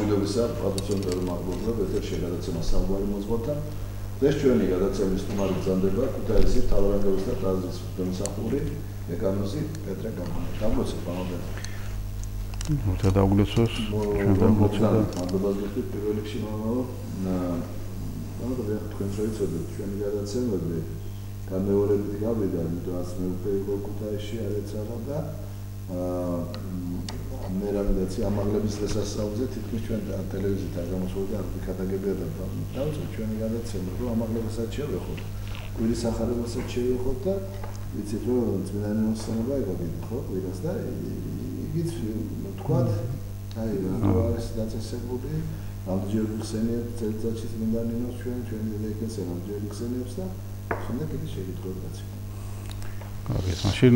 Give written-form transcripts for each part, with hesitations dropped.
გამარჯვებისა, პატრონატორ მაღლობლა, ეთერში გადაცემა საუბარი მოძღვართან. დღეს ჩვენი გადაცემის თემა გრძელდება ქუთაისის მთავრანგელოს და ტრანზიტის მსახური დეკანოზი პეტრე გამონე. გამოცეთ ბანობეთ. მოთა დაგვიглოცოს, ჩვენ გამოცეთ. მადლობა გიხდით პირველ რიგში მამაო. თქვენ შევიცოდეთ ჩვენი გადაცემები. გამეორებით გავიდა, იმიტომ რომ მე უკვე იყო ქუთაისში არ ეცალა და მე რამედაცი ამაღლების დღესასწაულზე თითქმის ჩვენ ტელევიზიით არ გამოსულდა არ ვიქადაგებია და დავწერე ჩვენი გადაცემა რომ ამაღლებასაც შევეხოთ კვირის ახალებასაც შევეხოთ და ვიცით რომ წმინდანი მოსწონება იყო დიდი ხო კვირას და იგიც თქვათ აი რა არის დაწესებული ამდროინდ ხსენიებს წელიწადში წმინდანინოს ჩვენი ეკლესია ამდროინდ ხსენიებს და შემდეგ იგი შეგიტყობათ კარგი მაშინ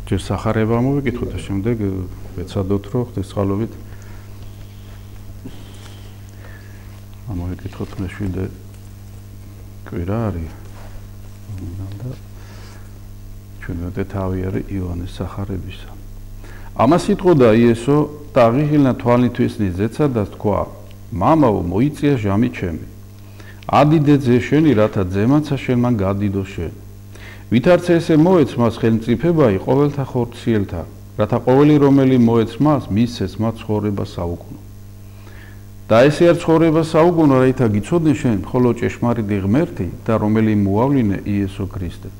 ჯერ სახარება მოვიკითხოთ და შემდეგ ვეცადოთ რომ ღვთისმსხალობით ამოვიკითხოთ მე-7 კვირა არის და ჩვენამდე თავი არის იოანეს სახარებისა ამას იტყოდა იესო და აღიღვინა თვალნითვის ნიძეცა და თქვა მამაო მოიწია ჟამი ჩემი ადიდე ძე შენი რათა ძემაცა შენმან გადიდო შენ ვითარც ესე მოეც მას ხელმწიფებაი ყოველთა ხორციელთა რათა ყოველი რომელი მოეც მას მისცეს მათ ცხოვრება საუკუნო და ესე არ ცხოვრება საუკუნო რათა გიცოდნე შენ ხოლო ჭეშმარიტი ღმერთი და რომელი მოავლინე იესო ქრისტე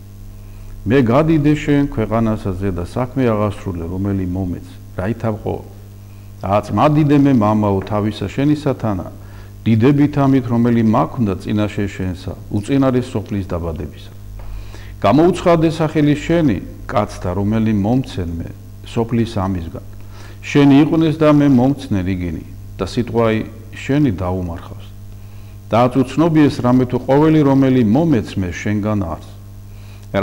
მე გადიდე შენ ქვეყანასაზე და საქმე აღასრულე რომელი მომეც რათა ვყო აც მადიდე მე მამაო თავისა შენისათანა დიდებით ამით რომელი მაქვს წინაშე შენსა უწინარეს სოფლის დაბადებისა გამოუცხადე სახელი შენი კაცთა რომელი მომცენ მე სოფლის ამისგან შენი იყვნენ და მე მომცნე რიგინი და სიტყვაი შენი დაუმარხავს და აწუცნობიეს რამე თუ ყოველი რომელი მომეც მე შენგან არს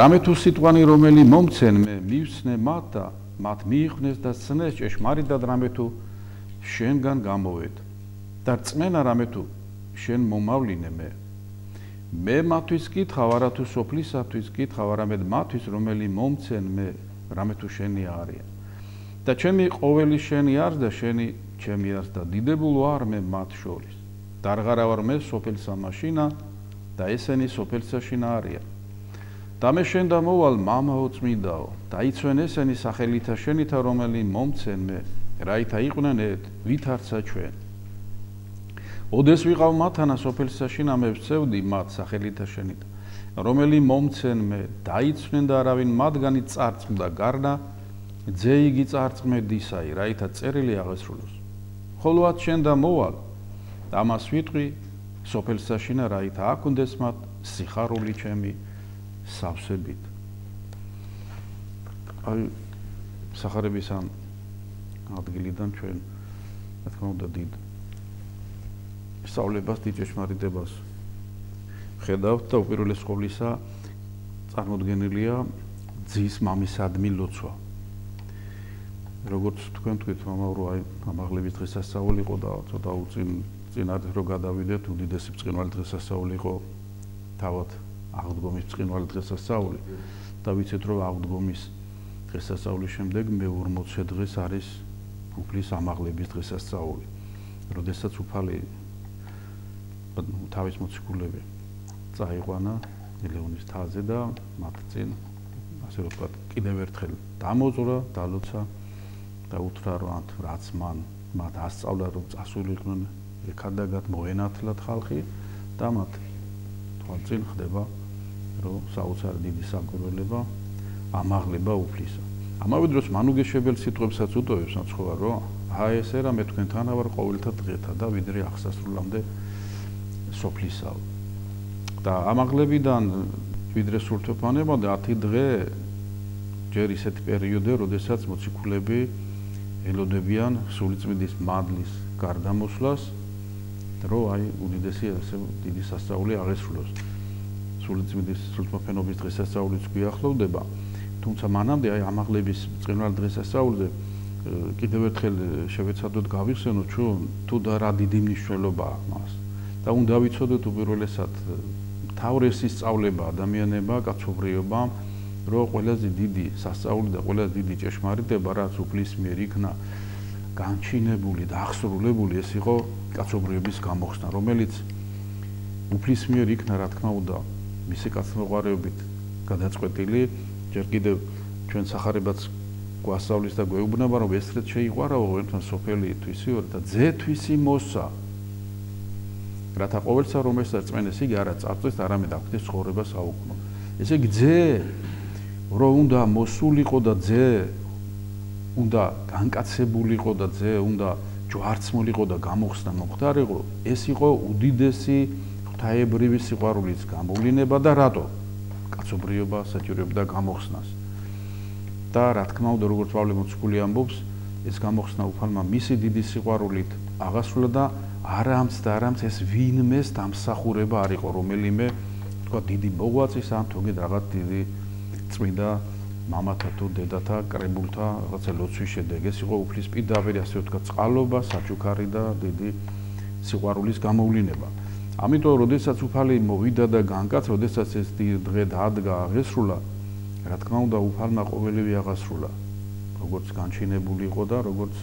რამე თუ სიტყვანი რომელი მომცენ მე მივსნე მათ და მათ მიიყვნენ და ცნეს ჭეშმარიტად რამე თუ შენგან გამოვედ და წმენა რამე თუ შენ მომავლინე მე მათთვის კითხავ არა თუ სოფლისათვის კითხავ არამედ მათთვის რომელი მომცენ მე რამე თუ შენი არიან და ჩემი ყოველი შენი არს და შენი ჩემი არს და დიდებულ ვარ მე მათ შორის დარღარა ვარ მე სოფელსა მაშინა და ესენი სოფელსა შინა არიან და მე შენ და მოვალ მამაო წმინდაო და იცვენ ესენი სახელითა შენითა რომელი მომცენ მე რაითა იყვნენ ერთ ვითარცა ჩვენ ოდეს ვიყავ მათანა სოფელსა შინა მე ვწევდი მათ სახელითა შენით რომელი მომცენ მე დაიცვნენ და არავინ მათგანი წარწმდა გარდა ძე იგი წარწმედისაი რაითა წერილი აღესრულოს ხოლოაც შენ და მოვალ და ამას ვიტყვი სოფელსა შინა რაითა აქუნდეს მათ სიხარული ჩემი სავსებით აი სახარების ამ ადგილიდან ჩვენ რა თქმა უნდა დიდ სწავლებას დიდ ჭეშმარიტებას ხედავთ და უპირველეს ყოვლისა წარმოდგენილია ძის მამისადმი ლოცვა როგორც თქვენ თქვით მამაო რომ აი ამაღლების დღესასწაული იყო და ცოტა წინათ რომ გადავიდეთ უდიდესი ბრწყინვალე დღესასწაული იყო თავად აღდგომის ბრწყინვალე დღესასწაული და ვიცით რომ აღდგომის დღესასწაულის შემდეგ მე-40 დღეს არის უფლის ამაღლების დღესასწაული როდესაც უფალი თავის მოციქულები წაიყვანა ლეონის თაზე და მათ წინ ასე რომ ვთქვათ კიდევ ერთხელ დამოძვრა დალოცა და უთხრა რომ რაც მათ ასწავლა რომ წასულიყვნენ ეკადაგად მოენათლათ ხალხი და მათ თვალწინ ხდება რომ საოცარი დიდი საკვირველება ამაღლება უფლისა ამავე დროს მანუგეშებელ სიტყვებსაც უტოვებს ნაცხოვარ რომ აი ესე რა მე თქვენთან ვარ ყოველთა დღეთა და ვიდრე აღსასრულამდე სოფლისაო და ამაღლებიდან ვიდრე სულთოფანებამდე 10 დღე ჯერ ისეთი პერიოდია როდესაც მოციქულები ელოდებიან სულიწმიდის მადლის გარდამოსვლას რომ აი უდიდესი ასე დიდი სასწაული აღესრულოს სულიწმიდის სულთმოფენობის დღესასწაულიც გვიახლოვდება თუმცა მანამდე აი ამაღლების ბრწყინვალე დღესასწაულზე კიდევ ერთხელ შევეცადოთ გავიხსენოთ თუ და რა დიდი მნიშვნელობაა მას და უნდა ვიცოდეთ უპირველესად თავრესი სწავლება ადამიანებმა კაცობრიობამ რომ ყველაზე დიდი სასწაული და ყველაზე დიდი ჭეშმარიტება რაც უფლის მიერ იქნა განჩინებული და აღსრულებული ეს იყო კაცობრიობის გამოხსნა, რომელიც უფლის მიერ იქნა, რა თქმა უნდა, მისი კაცმოყვარეობით გადაწყვეტილი, ჯერ კიდევ ჩვენ სახარებაც გვასწავლის და გვეუბნება, რომ ეს რეთ შეიყვარაო ერთმან სოფელი თვისიო და ძე თვისი მოსა. რათა ყოველსა რომელსაც წმენდეს იგი არა წარწვეს, არამედ აქვთ ცხოვრება საუკუნო. ესე იგი ძე რომ უნდა მოსულიყო და ძე უნდა განკაცებულიყო და ძე უნდა ჯვარცმულიყო და გამოხსნა მომხდარიყო, ეს იყო უდიდესი ღვთაებრივი სიყვარულის გამოვლინება და რატო? კაცობრიობა საჭიროებდა გამოხსნას. და რა თქმა უნდა, როგორც პავლე მოციქული ამბობს, ეს გამოხსნა უფალმა მისი დიდი სიყვარულით აღასრულა და არამც და არამც ეს ვინმეს დამსახურება არ იყო, რომელიმე თქვა დიდი მოღვაწის ან თუგედ რაღაც დიდი წმინდა მამათა თუ დედათა კრებულთა რაღაცა ლოცვის შედეგი. ეს იყო უფლის პირდაპირ ასე ვთქვა წყალობა, საჩუქარი და დიდი სიყვარულის გამოვლინება. ამიტომ, როდესაც უფალი მოვიდა და განკაც, როდესაც ეს დღე დადგა, აღესრულა, რა თქმა უნდა, უფალმა ყოველივე აღასრულა, როგორც განჩინებული იყო და როგორც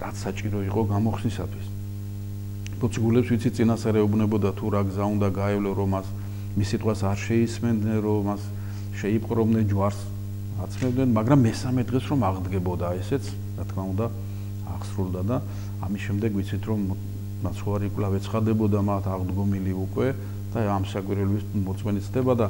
რაც საჭირო იყო გამოხსნისათვის. მოციქულებს ვიცი წინასწარ ეუბნებოდა თუ რა გზა უნდა გაევლო, რომ მას მის სიტყვას არ შეისმენდნენ, რომ მას შეიპყრობდნენ, ჯვარს აცმევდნენ, მაგრამ მესამე დღეს რომ აღდგებოდა ესეც, რა თქმა უნდა, აღსრულდა და ამის შემდეგ ვიცით რომ მაცხოვარი კვლავ ეცხადებოდა მათ აღდგომილი უკვე და ამ საკვირველის მოწმენიც ხდება და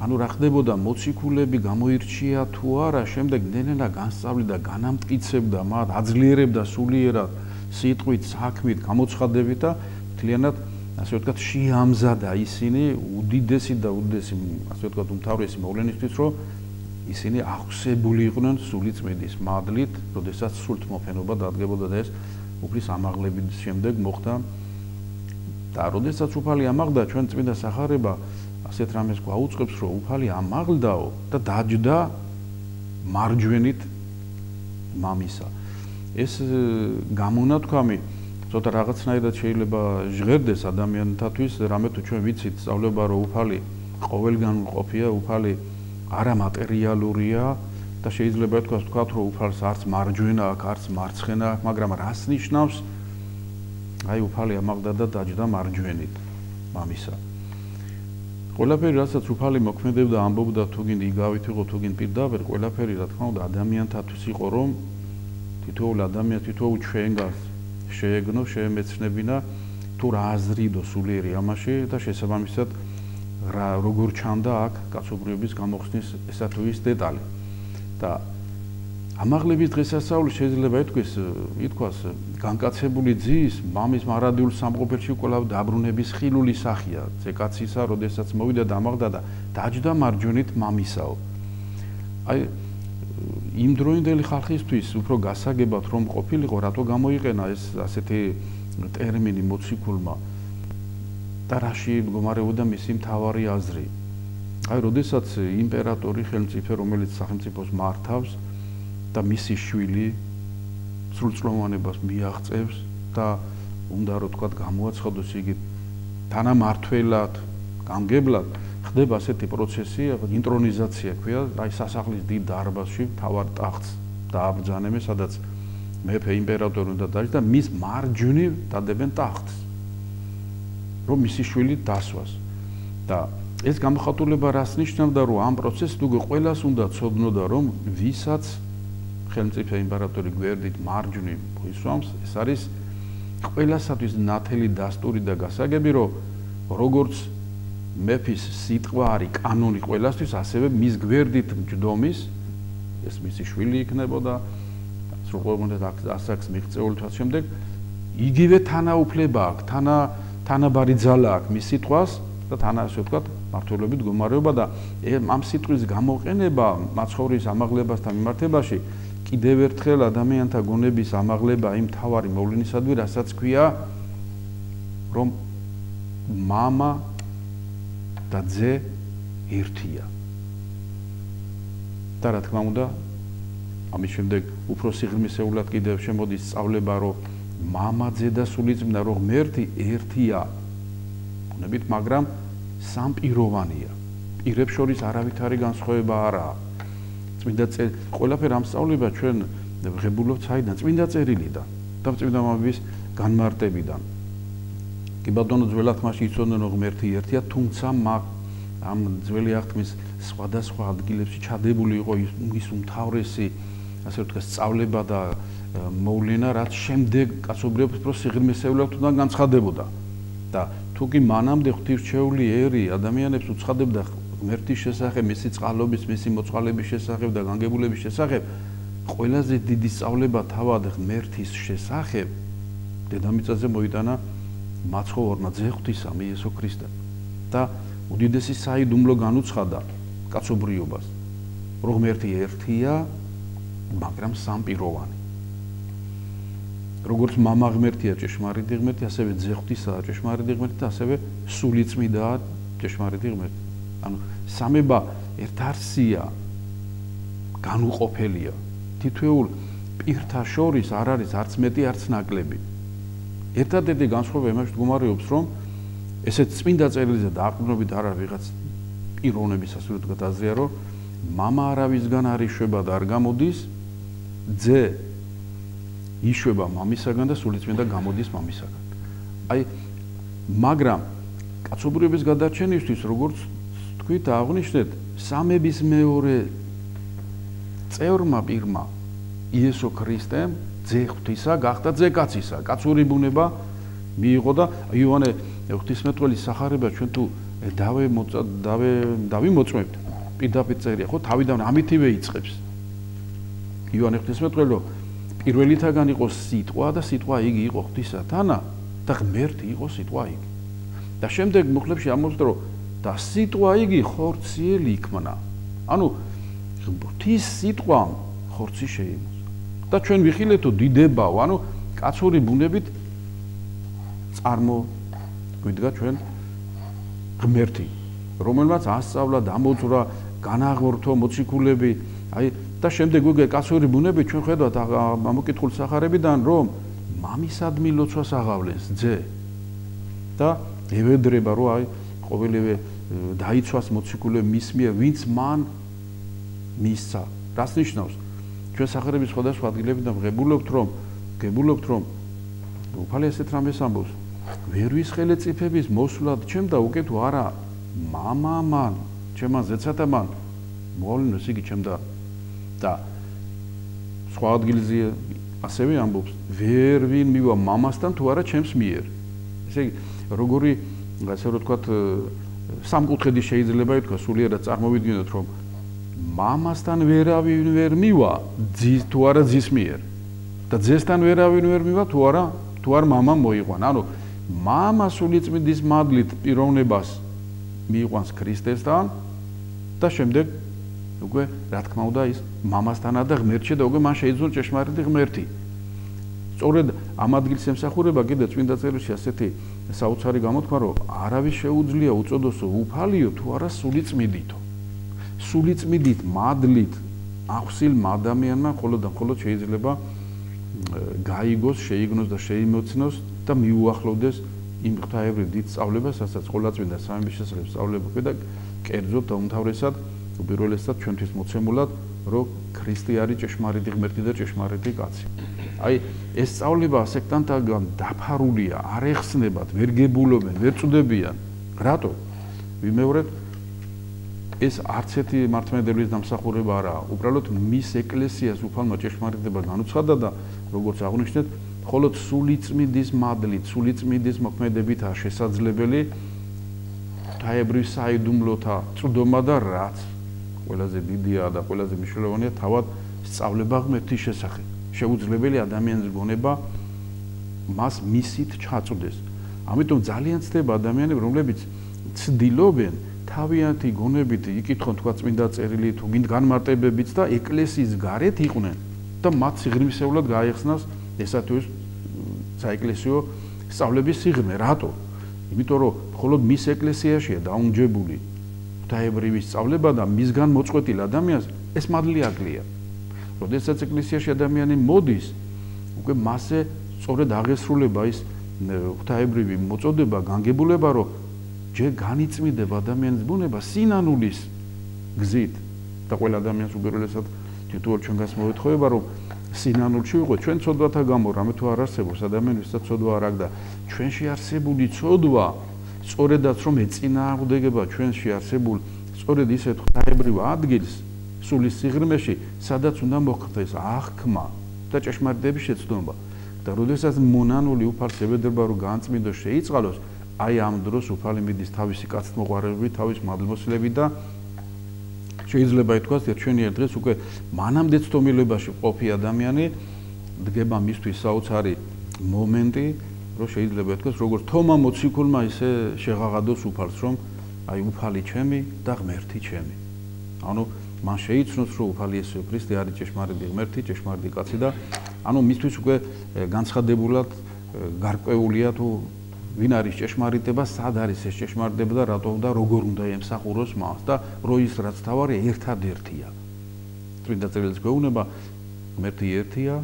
ანუ რა ხდებოდა, მოციქულები გამოირჩია თუ არა, შემდეგ ნელ-ნელა განსწავლიდა, განამტკიცებდა მათ, აძლიერებდა სულიერად სიტყვით, საქმით, გამოცხადებით და მთლიანად ასე ვთქვათ შეამზადა ისინი უდიდესი და უდიდესი ასე ვთქვათ უმთავრესი მოვლენისთვის, რომ ისინი აღსებული იყვნენ სული წმინდის მადლით, როდესაც სულთმოფენობა დადგებოდა და ეს უფლის ამაღლების შემდეგ მოხდა და როდესაც უფალი ამაღლდა, ჩვენ წმინდა სახარება ასეთ რამეს გვაუწყებს, რომ უფალი ამაღლდაო და დაჯდა მარჯვენით მამისა. ეს გამონათქვამი ცოტა რაღაცნაირად შეიძლება ჟღერდეს ადამიანთათვის, რამე თუ ჩვენ ვიცით სწავლება, რომ უფალი ყოველგან ყოფია, უფალი არამატერიალურია და შეიძლება თქვათ, რომ უფალს არც მარჯვენა აქვს, არც მარცხენა აქვს, მაგრამ რას ნიშნავს? აი უფალი ამაღლდა და დაჯდა მარჯვენით მამისა. ყველაფერი, რასაც უფალი მოქმედებდა, ამბობდა, თუ გინდა იგავით იყო, თუ გინდა პირდაპირ, ყველაფერი რა თქმა უნდა ადამიანთათვის იყო, რომ თითოეულ ადამიანს თითოეულ ჩვენგანს შეეგნო, შეემეცნებინა თუ რა აზრიდო სულიერი ამაში და შესაბამისად როგორ ჩანდა აქ კაცობრიობის გამოხსნის ესა თუ ის დეტალი. და ამაღლების დღესასწაული შეიძლება ითქვას განკაცებული ძის მამის მარადიულ სამყოფელში კვლავ დაბრუნების ხილული სახია. ზეკაცისა, როდესაც მოვიდა და ამაღლდა და დაჯდა მარჯვენით მამისაო. აი იმ დროინდელი ხალხისთვის უფრო გასაგებად რომ ყოფილიყო, რატო გამოიყენა ეს ასეთი ტერმინი მოციქულმა და რაში მდგომარეობდა მისი მთავარი აზრი. აი, როდესაც იმპერატორი ხელმწიფე, რომელიც სახელმწიფოს მართავს და მისი შვილი სრულწლოვანებას მიაღწევს და უნდა რომ თქვა გამოაცხადოს იგი თანამმართველად, გამგებლად, ხდება ასეთი პროცესი, ინტრონიზაცია ქვია, აი სასახლის დიდ დარბაზში თავარ ტახტს დააბრძანებენ, სადაც მეფე იმპერატორი უნდა დაიჯდა და მის მარჯვნივ დადებენ ტახტს, რომ მისი შვილი დასვას. და ეს გამოხატულება რას ნიშნავდა, რომ ამ პროცესს უკვე ყველას უნდა ცოდნოდა, რომ ვისაც ხელმწიფე იმპერატორი გვერდით მარჯვნივ ისვამს, ეს არის ყველასათვის ნათელი დასტური და გასაგები, რომ როგორც მეფის სიტყვა არის კანონი ყველასთვის, ასევე მის გვერდით მჯდომის, ეს მისი შვილი იქნებოდა, სრულყოფილად ასაკს მიღწეულთვას შემდეგ, იგივე თანაუფლება აქვს, თანაბარი ძალა აქვს მის სიტყვას და თან ასე ვთქვათ, მართლობით მდგომარეობა და ამ სიტყვის გამოყენება მაცხოვრის ამაღლებასთან მიმართებაში კიდევ ერთხელ ადამიანთა გონების ამაღლება იმ თავარი მოვლენისადმი, რასაც ქვია, რომ მამა და ძე ერთია. და რა თქმა უნდა, ამის შემდეგ უფრო სიღრმისეულად კიდევ შემოდის სწავლება, რომ მამა, ძე და სულიწმინდა რომ ღმერთი ერთია. უნებით, მაგრამ სამპიროვანია. პირებს შორის არავითარი განსხვავება არაა. წმინდა ყველაფერი ამ სწავლება ჩვენ ღებულობთ საიდან? წმინდა წერილიდან და წმინდა მამების განმარტებიდან. კი ბატონო ძველად ხმაში იცოდნენ რომ ღმერთი ერთია, თუმცა ამ ძველი აღთქმის სხვადასხვა ადგილებში ჩადებული იყო ის უმთავრესი, ასე ვთქვათ, სწავლება და მოვლენა, რაც შემდეგ კაცობრიობის პრო სიღრმისეულად თუნდაც განცხადებოდა. და თუ კი მანამდე ღვთისმშეული ერი ადამიანებს უცხადებდა ღმერთის შესახებ, მისი წყალობის, მისი მოწყალების შესახებ და განგებულების შესახებ, ყველაზე დიდი სწავლება თავად ღმერთის შესახებ დედამიწაზე მოიტანა მაცხოვარმა ძე ღვთისამ იესო ქრისტემ და უდიდესი საიდუმლო განუცხადა კაცობრიობას, რომ ღმერთი ერთია, მაგრამ სამპიროვანი. როგორც მამა ღმერთია ჭეშმარიტი ღმერთი, ასევე ძე ღვთისაა ჭეშმარიტი ღმერთი და ასევე სულიწმიდაა ჭეშმარიტი ღმერთი. ანუ სამება ერთარსია, განუყოფელია. თითოეულ პირთა შორის არ არის არც მეტი, არც ნაკლები. ერთადერთი განსხვავება იმაში მდგომარეობს, რომ ესეც წმინდა წერილზე დაყრდნობით არ არის ვიღაც პიროვნების ასე ვთქვათ აზრია, რომ მამა არავისგან არ იშვება და არ გამოდის, ძე იშვება მამისაგან და სულიწმიდა გამოდის მამისაგან. აი, მაგრამ კაცობრიობის გადარჩენისთვის, როგორც თქვით, აღნიშნეთ, სამების მეორე წევრმა პირმა იესო ქრისტემ ძე ღვთისა გახდა ძე კაცისა, კაცური ბუნება მიიღო და იოანე ღვთისმეტყველის სახარება ჩვენ თუ დავიმოწმებთ, პირდაპირ წერია, ხო, თავიდან ამითივე იწყებს. იოანე ღვთისმეტყველი რომ პირველითაგან იყო სიტყვა და სიტყვა იგი იყო ღვთისათანა და ღმერთი იყო სიტყვა იგი. და შემდეგ მუხლებში ამოწმდა რომ და სიტყვა იგი ხორციელი იქმნა. ანუ ღვთის სიტყვამ ხორცი შეიმოწა. და ჩვენ ვიხილეთო დიდებაო, ანუ კაცური ბუნებით წარმოგვიდგა ჩვენ ღმერთი, რომელმაც ასწავლა, დამოძვრა, განაღმრთო მოციქულები, აი და შემდეგ ვიგე კაცური ბუნებით ჩვენ ხედავთ ამოკითხულ სახარებიდან, რომ მამისადმი ლოცვას აღავლენს ძე და ევედრება, რომ აი ყოველივე დაიცვას მოციქულები მის მიერ, ვინც მან მისცა. რას ნიშნავს? ჩვენ სახარების სხვადასხვა ადგილებიდან ვღებულობთ, რომ უფალი ესეთ რამეს ამბობს. ვერ ვისხელე წიფების მოსვლად ჩემ და უკვე თუ არა მამა მან, ჩემმა ზეცათა მან მოავლინოს იგი ჩემ და სხვა ადგილზე ასევე ამბობს, ვერ ვინ მივა მამასთან თუ არა ჩემს მიერ. ესე იგი, როგორი, ასე რომ ვთქვათ, სამკუთხედი შეიძლება ითქვა, სულიერად წარმოვიდგინოთ, რომ მამასთან ვერავინ ვერ მივა, ძის თუ არა ძის მიერ. და ძესთან ვერავინ ვერ მივა, თუ არ მამამ მოიყვანა. ანუ მამა სულიწმიდის მადლით პიროვნებას მიიყვანს ქრისტესთან და შემდეგ უკვე რა თქმა უნდა ის მამასთანაა და ღმერთში და უკვე მან შეიძუნა ჭეშმარიტი ღმერთი. სწორედ ამ ადგილს ემსახურება კიდე წმინდა წერილში ასეთი საოცარი გამოთქმა, რომ არავის შეუძლია უწოდოსო უფალიო თუ არა სულიწმიდითო. სულიწმიდით მადლით ახსილმა ადამიანმა მხოლოდ და მხოლოდ შეიძლება გაიგოს, შეიგნოს და შეიმოცნოს და მიუახლოვდეს იმ ღვთაებრივ დიდ სწავლებას, რასაც ყოლაწმინდა სამების შესახებ სწავლება და კერძოდ და უმთავრესად უპირველესად ჩვენთვის მოცემულად, რომ ქრისტე არის ჭეშმარიტი ღმერთი და ჭეშმარიტი კაცი. აი, ეს სწავლება სექტანტებთან დაფარულია, არ ეხსნებათ, ვერ გებულობენ, ვერ წვდებიან. რატო? ვიმეორეთ, ეს არც ერთი მართლმადიდებლის დამსახურება არაა. უბრალოდ მის ეკლესიას უფალმა ჭეშმარიტება განუცხადა და როგორც აღნიშნეთ, მხოლოდ სულიწმიდის მადლით, სულიწმიდის მოქმედებითაა შესაძლებელი ღვთაებრივ საიდუმლოთა წვდომა და რაც ყველაზე დიდია და ყველაზე მნიშვნელოვანია თავად სწავლება ღმერთის შესახებ. შეუძლებელი ადამიანის გონება მას მისით ჩაწვდეს. ამიტომ ძალიან ცდება ადამიანები, რომლებიც ცდილობენ თავიანთი გონებით იკითხონ თქვა წმინდა წერილი თუ გინდ განმარტებებიც და ეკლესიის გარეთ იყვნენ და მათ სიღრმისეულად გაიხსნას ესა თუ ის საეკლესიო სწავლების სიღრმე. რატო? იმიტომ რომ მხოლოდ მის ეკლესიაშია დაუნჯებული ღვთაებრივი სწავლება და მისგან მოწყვეტილ ადამიანს ეს მადლი აკლია. როდესაც ეკლესიაში ადამიანი მოდის, უკვე მასზე სწორედ აღესრულება ის ღვთაებრივი მოწოდება, განგებულება, რომ ჯერ განიწმიდება ადამიანის ბუნება სინანულის გზით და ყველა ადამიანს უპირველესად თითოეულ ჩვენგანს მოეთხოვება, რომ სინანულში ვიყო, ჩვენ ცოდვათა გამო რამე თუ არ არსებობს ადამიანებსაც ცოდვა არ აქვს და ჩვენში არსებული ცოდვა სწორედაც რომ ეწინააღმდეგება ჩვენში არსებულ სწორედ ისეთ ღვთაებრივ ადგილს სულის სიღრმეში, სადაც უნდა მოხდეს აღქმა და ჭეშმარიტების შეცდომა. და როდესაც მონანული უფალს ებედრება რომ განწმინდოს შეიწყალოს, აი ამ დროს უფალი მიდის თავისი კაცთმოყვარეობით, თავის მადლმოსილებით და შეიძლება ითქვას, ჩვენი ერთ დღეს უკვე მანამდე ცდომილებაში ყოფი ადამიანი დგება მისთვის საოცარი მომენტი, რომ შეიძლება ითქვას, როგორც თომა მოციქულმა ისე შეღაღადოს უფალს, რომ აი უფალი ჩემი და ღმერთი ჩემი. ანუ მან შეიცნოს, რომ უფალი იესო ქრისტე არის ჭეშმარიტი ღმერთი, ჭეშმარიტი კაცი და ანუ მისთვის უკვე განცხადებულად გარკვეულია თუ ვინ არის ჭეშმარიტება, სად არის ეს ჭეშმარიტება და რატო და როგორ უნდა ემსახუროს მას და რო ის რაც თავარი ერთადერთია. წმინდა წერილიც გვეუბნება, ღმერთი ერთია,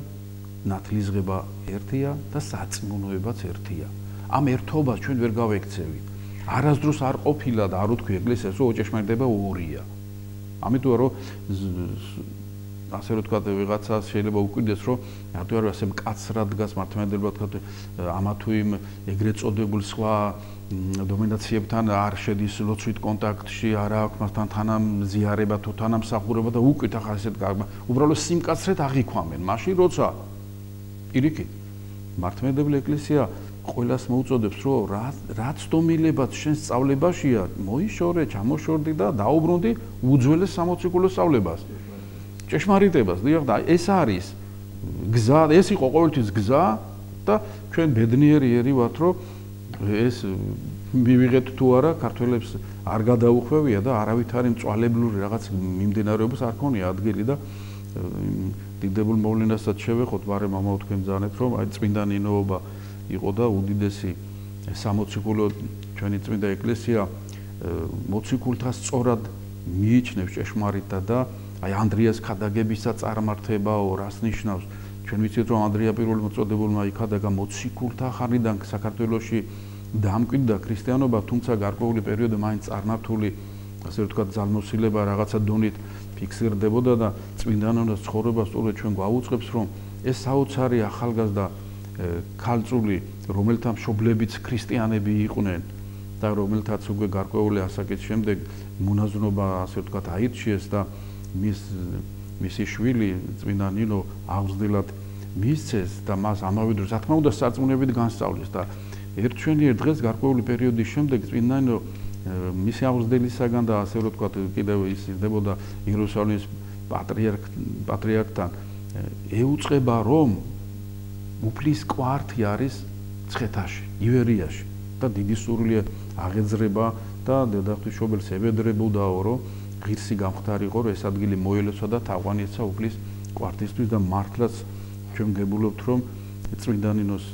ნათლისღება ერთია და საწმუნოებაც ერთია. ამ ერთობას ჩვენ ვერ გავექცევით. არასდროს არ ყოფილა და არ უთქვი ეკლესიას, რომ ჭეშმარიტება ორია. ამიტომ რომ ასე რომ თქვა ვიღაცას შეიძლება უკვირდეს რომ რატო არ ასე მკაცრად დგას მართლმადიდებლად თქვა ამა თუ იმ ეგრეთ წოდებულ სხვა დომინაციებთან არ შედის ლოცვით კონტაქტში, არ აქვს მასთან თანამზიარება თუ თანამსახურება და უკვირთ ახლა ესეთ უბრალოდ სიმკაცრეთ აღიქვამენ. მაშინ როცა პირიქით მართლმადიდებელი ეკლესია ყველას მოუწოდებს რომ რაც დომილებაც შენ სწავლებაშია, მოიშორე, ჩამოშორდი და დაუბრუნდი უძველეს სამოციქულო სწავლებას. ჭეშმარიტებას, დიახ და ეს არის გზა, ეს იყო ყოველთვის გზა და ჩვენ ბედნიერი ვართ, რომ ეს მივიღეთ თუ არა, ქართველებს არ გადაუხვევია და არავითარი მწვალებლური რაღაც მიმდინარეობის არ ქონია ადგილი და დიდებულ მოვლენასაც შევეხოთ, მაგრამ ამაო თქვენ ძანეთ, რომ აი წმინდა ნინოობა იყო და უდიდესი სამოციქულო ჩვენი წმინდა ეკლესია მოციქულთა სწორად მიიჩნევს ჭეშმარიტად და აი ანდრიას ქადაგებისა წარმართებაო რას ნიშნავს? ჩვენ ვიცით რომ ანდრია პირველ მოწოდებულმა იქადაგა მოციქულთა ხანიდან საქართველოში დამკვიდრდა ქრისტიანობა, თუმცა გარკვეული პერიოდი მაინც წარმართული, ასე ვთქვათ, ძალმოსილება რაღაცა დონით ფიქსირდებოდა და წმინდანობის ცხოვრება სწორედ ჩვენ გვაუწყებს, რომ ეს საოცარი ახალგაზრდა ქალწული, რომელთა მშობლებიც ქრისტიანები იყვნენ და რომელთაც უკვე გარკვეული ასაკის შემდეგ მონაზვნობა, ასე ვთქვათ, აირჩიეს და მისი შვილი წმინდა ნინო აღზრდილად მისცეს და მას ამავე დროს, რა თქმა უნდა, სარწმუნოებით განსწავლეს და ერთ დღეს გარკვეული პერიოდის შემდეგ წმინდა ნინო მისი აღზრდილისაგან და ასე ვთქვათ, კიდევ ის იზრდებოდა იერუსალიმის პატრიარქთან ეუწყება, რომ უფლის კვართი არის ცხეთაში, ივერიაში და დიდი სურვილი აღეძრება და დედაღვთისმშობელს ებედრებოდაო, რომ ღირსი გამختარიყო, რომ ეს ადგილი მოელოცა და თაყვანიეცა უფლის კვართისთვის და მართლაც ჩვენ გებულობთ, რომ წმინდა ნინოს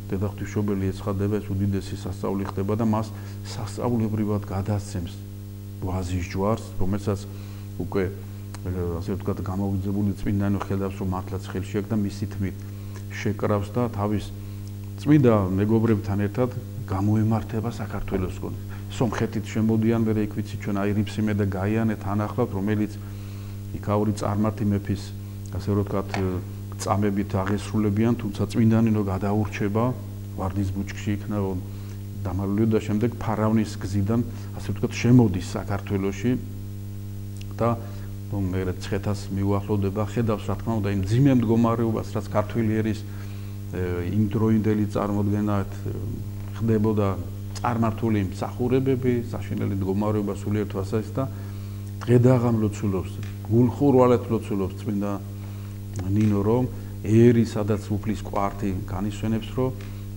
დედაღვთისმშობელი ეცხადება, ეს უდიდესი სასწაული ხდება და მას სასწაულებრივად გადასცემს ვაზის ჯვარს, რომელსაც უკვე ასე ვთქვათ, გამოვიძებული წმინდა ნინო ხედავს, რომ მართლაც ხელში აქვს და მისი თმით შეკრავს და თავის წმინდა მეგობრებთან ერთად გამოემართება საქართველოსკენ. სომხეთით შემოდიან, მე იქ ვიცი ჩვენ აი რიფსიმე და გაიანე თან ახლავთ, რომელიც იქაური წარმართი მეფის, ასე ვთქვათ, წამებით აღესრულებიან, თუმცა წმინდა ნინო გადაურჩება ვარდის ბუჩქში იქნა დამალული და შემდეგ ფარავნის გზიდან, ასე ვთქვათ, შემოდის საქართველოში და მე ცხეთას მიუახლოვდება, ხედავს რა თქმა უნდა იმ ძიმე მდგომარეობას, რაც ქართველი ერის იმ დროინდელი წარმოდგენად ხდებოდა წარმართული მსახურებები, საშინელი მდგომარეობა სულიერ თვალსაჩინო და დღედაღამ ლოცულობს, გულხურვალეთ ლოცულობს წმინდა ნინო, რომ ერი სადაც უფლის კვართი განისვენებს, რომ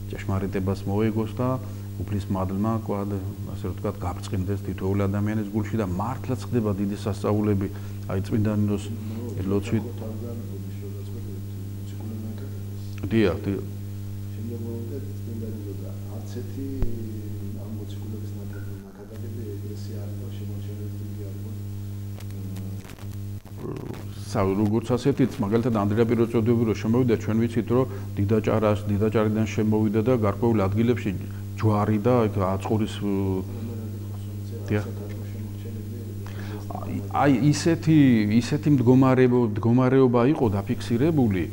ჭეშმარიტებას მოეგოს და უფლის მადლმა კვად, ასე ვთქვათ, გაბრწყინდეს თითოეული ადამიანის გულში და მართლაც ხდება დიდი სასწაულები, აი წმინდა ნინოს ლოცვით. დიახ, დიახ. როგორც ასეთიც, მაგალითად ანდრია პირველ წოდებული რო შემოვიდა, ჩვენ ვიცით, რომ დიდაჭარიდან შემოვიდა და გარკვეულ ადგილებში ჯვარი და აწყურის აი ისეთი მდგომარეობა იყო დაფიქსირებული,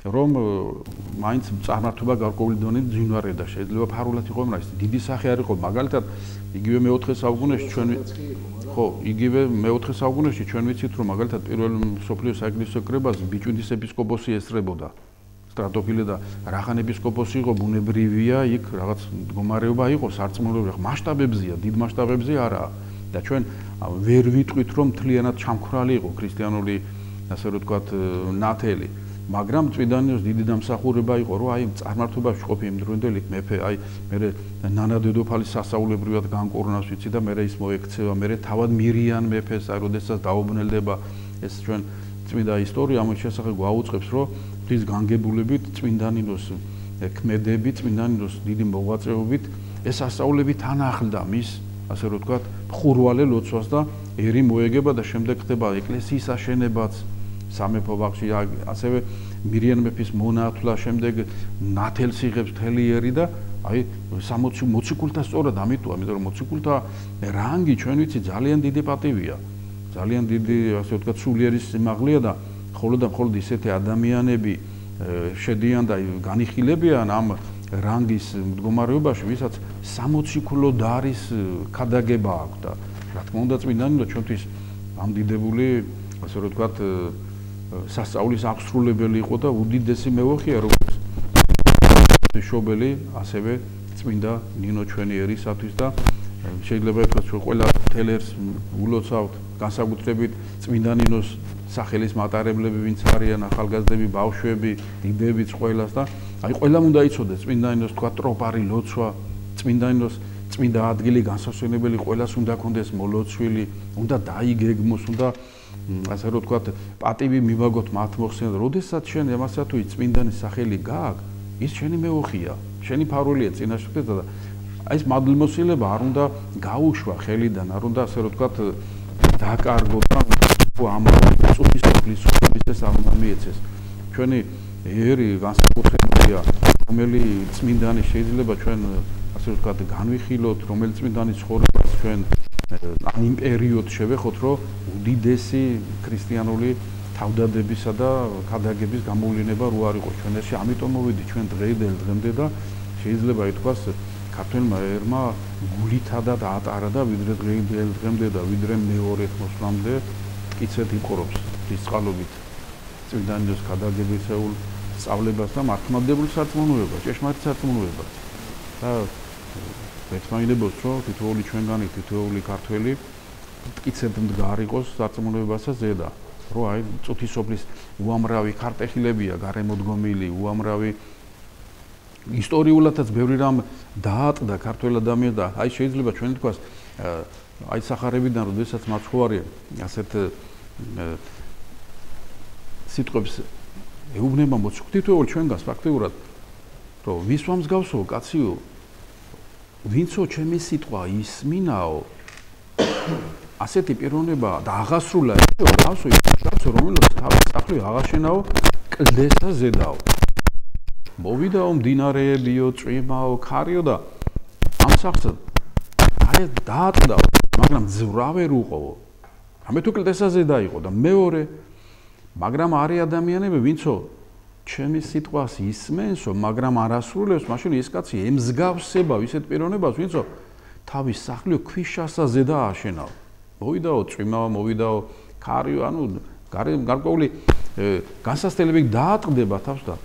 რომ მაინც წარმართობა გარკვეული დონით ძინვარებდა. შეიძლება ფარულად იყო, მაგრამ დიდი სახე არ იყო. მაგალითად, იგივე მე-4 საუკუნეში ჩვენ ხო, იგივე მე-4 საუკუნეში ჩვენ ვიცით, რომ მაგალითად პირველ მსოფლიო საეკლესიო კრებას ბიჭვინთის ეპისკოპოსი ესწრებოდა. სტრატოფილე და რახან ეპისკოპოსი იყო, ბუნებრივია, იქ რაღაც მდგომარეობა იყო, სარწმუნოებრივი მასშტაბებზია, დიდ მასშტაბებზე არაა. და ჩვენ ვერ ვიტყვით, რომ მთლიანად ჩამქრალი იყო ქრისტიანული, ასე რომ ვთქვათ, ნათელი. მაგრამ წმინდანინოს დიდი დამსახურება იყო, რომ აი წარმართობაში ყოფი იმდროინდელი მეფე, აი მე ნანა დედოფალის სასწაულებრივად განკურნავს ვიცი და მე ის მოექცევა, მე თავად მირიან მეფეს, აი როდესაც დაუბრუნდება ეს ჩვენ წმინდა ისტორია ამის შესახებ გვაუწყებს, რომ ღვთის განგებულებით წმინდანინოს ქმედები, წმინდანინოს დიდი მოღვაწეობით ეს სასწაულები თან ახლდა მის, ასე რომ ვთქვათ, ხურვალე ლოცვას და ერი მოეგება და შემდეგ ხდება ეკლესიის აშენებაც სამეფო ბაღში, ასევე მირიან მეფის მონათვლა, შემდეგ ნათელს იღებს მთელი ერი და აი 60 მოციქულთა სწორად ამიტომ რომ მოციქულთა რანგი ჩვენ ვიცი ძალიან დიდი პატივია. ძალიან დიდი, ასე ვთქვათ, სულიერი სიმაღლეა და მხოლოდ ისეთი ადამიანები შედიან და განიხილებიან ამ რანგის მდგომარეობაში, ვისაც სამოციქულო დარის ქადაგება აქვს და რა თქმა უნდა წმინდანინო ჩვენთვის ამდიდებული, ასე რომ ვთქვათ, სასწაულის აღსრულებელი იყო და უდიდესი მეუღია, როგორც შობელი, ასევე წმინდა ნინო ჩვენი ერისათვის და შეიძლება ითქვას, რომ ყველა თელერს ულოცავთ განსაკუთრებით წმინდა ნინოს სახელის მატარებლები, ვინც არიან ახალგაზრდები, ბავშვები, დიდებიც ყველას და აი ყველამ უნდა იცოდეს წმინდა ნინოს თქვა ტროპარი ლოცვა, წმინდა ნინოს წმინდა ადგილი განსასვენებელი ყველას უნდა კონდეს მოლოცვილი, უნდა დაიგეგმოს, უნდა ასე რომ ვთქვათ, პატივი მივაგოთ მათ მოხსენა. როდესაც შენ ემასა თუ წმინდანის სახელი გააქვს, ის შენი მეუღია, შენი ფარულია წინაშე და აი ეს მადლმოსილება არ უნდა გაუშვა ხელიდან, არ უნდა ასე რომ ვთქვათ, დაკარგო და ამ წუთის სოფლის არ უნდა მიეცეს. ჩვენი ერი განსაკუთრებულია, რომელიც წმინდანი შეიძლება ჩვენ ასე რომ ვთქვათ, განვიხილოთ, რომელიც წმინდანის ცხოვრებას ჩვენ ამ იმ პერიოდში შევეხოთ, რომ უდიდესი ქრისტიანული თავდადებისა და ქადაგების გამოვლინება რო არ იყო ჩვენში, ამიტომ მოვიდი ჩვენ დღემდე და შეიძლება ითქვას ქართველმა ერმა გულითადად ატარა და ვიდრე დღემდე და ვიდრე მეორე მოსვლამდე მტკიცედ იყრობს ის წყალობით წმინდანინოს ქადაგებისეულ სწავლებას და მართლმადიდებლურ სარწმუნოებას, ჭეშმარიტ სარწმუნოებას. და მეცმაინებელს რომ თითოეული ჩვენგანი, თითოეული ქართველი მტკიცედ მდგარ იყოს სარწმუნოებასა ზედა. რომ აი წუთის სოფლის უამრავი ქარტეხილებია გარემოდგომილი, უამრავი ისტორიულადაც ბევრი რამ დაატყდა ქართველ ადამიანს და აი შეიძლება ჩვენ თქვას აი სახარებიდან როდესაც მაცხოვარი ასეთ სიტყვებს ეუბნება მოციქულთითოეულ ჩვენგანს ფაქტიურად რომ ვის ვამსგავსო კაციო ვინცო ჩემი სიტყვა ისმინაო ასეთი პიროვნება და აღასრულა ისო ისო რომელიც თავის სახლი აღაშენაო კლდესა ზედაო მოვიდაო მდინარეებიო წვიმაო ქარიო და ამ სახლს აი დაატყდაო მაგრამ ძვრავერ უყოვო ამე თუ კლდესა ზედა იყო და მეორე მაგრამ არის ადამიანები ვინცო ჩემი სიტყვას ისმენსო მაგრამ არ ასრულებს მაშინ ეს კაცი ემსგავსება ისეთ პიროვნებას ვინცო თავის სახლიო ქვიშასა ზედა აშენაო მოვიდაო წვიმაო მოვიდაო ქარიო ანუ გარკვეული განსასწრებელი დაატყდება თავს და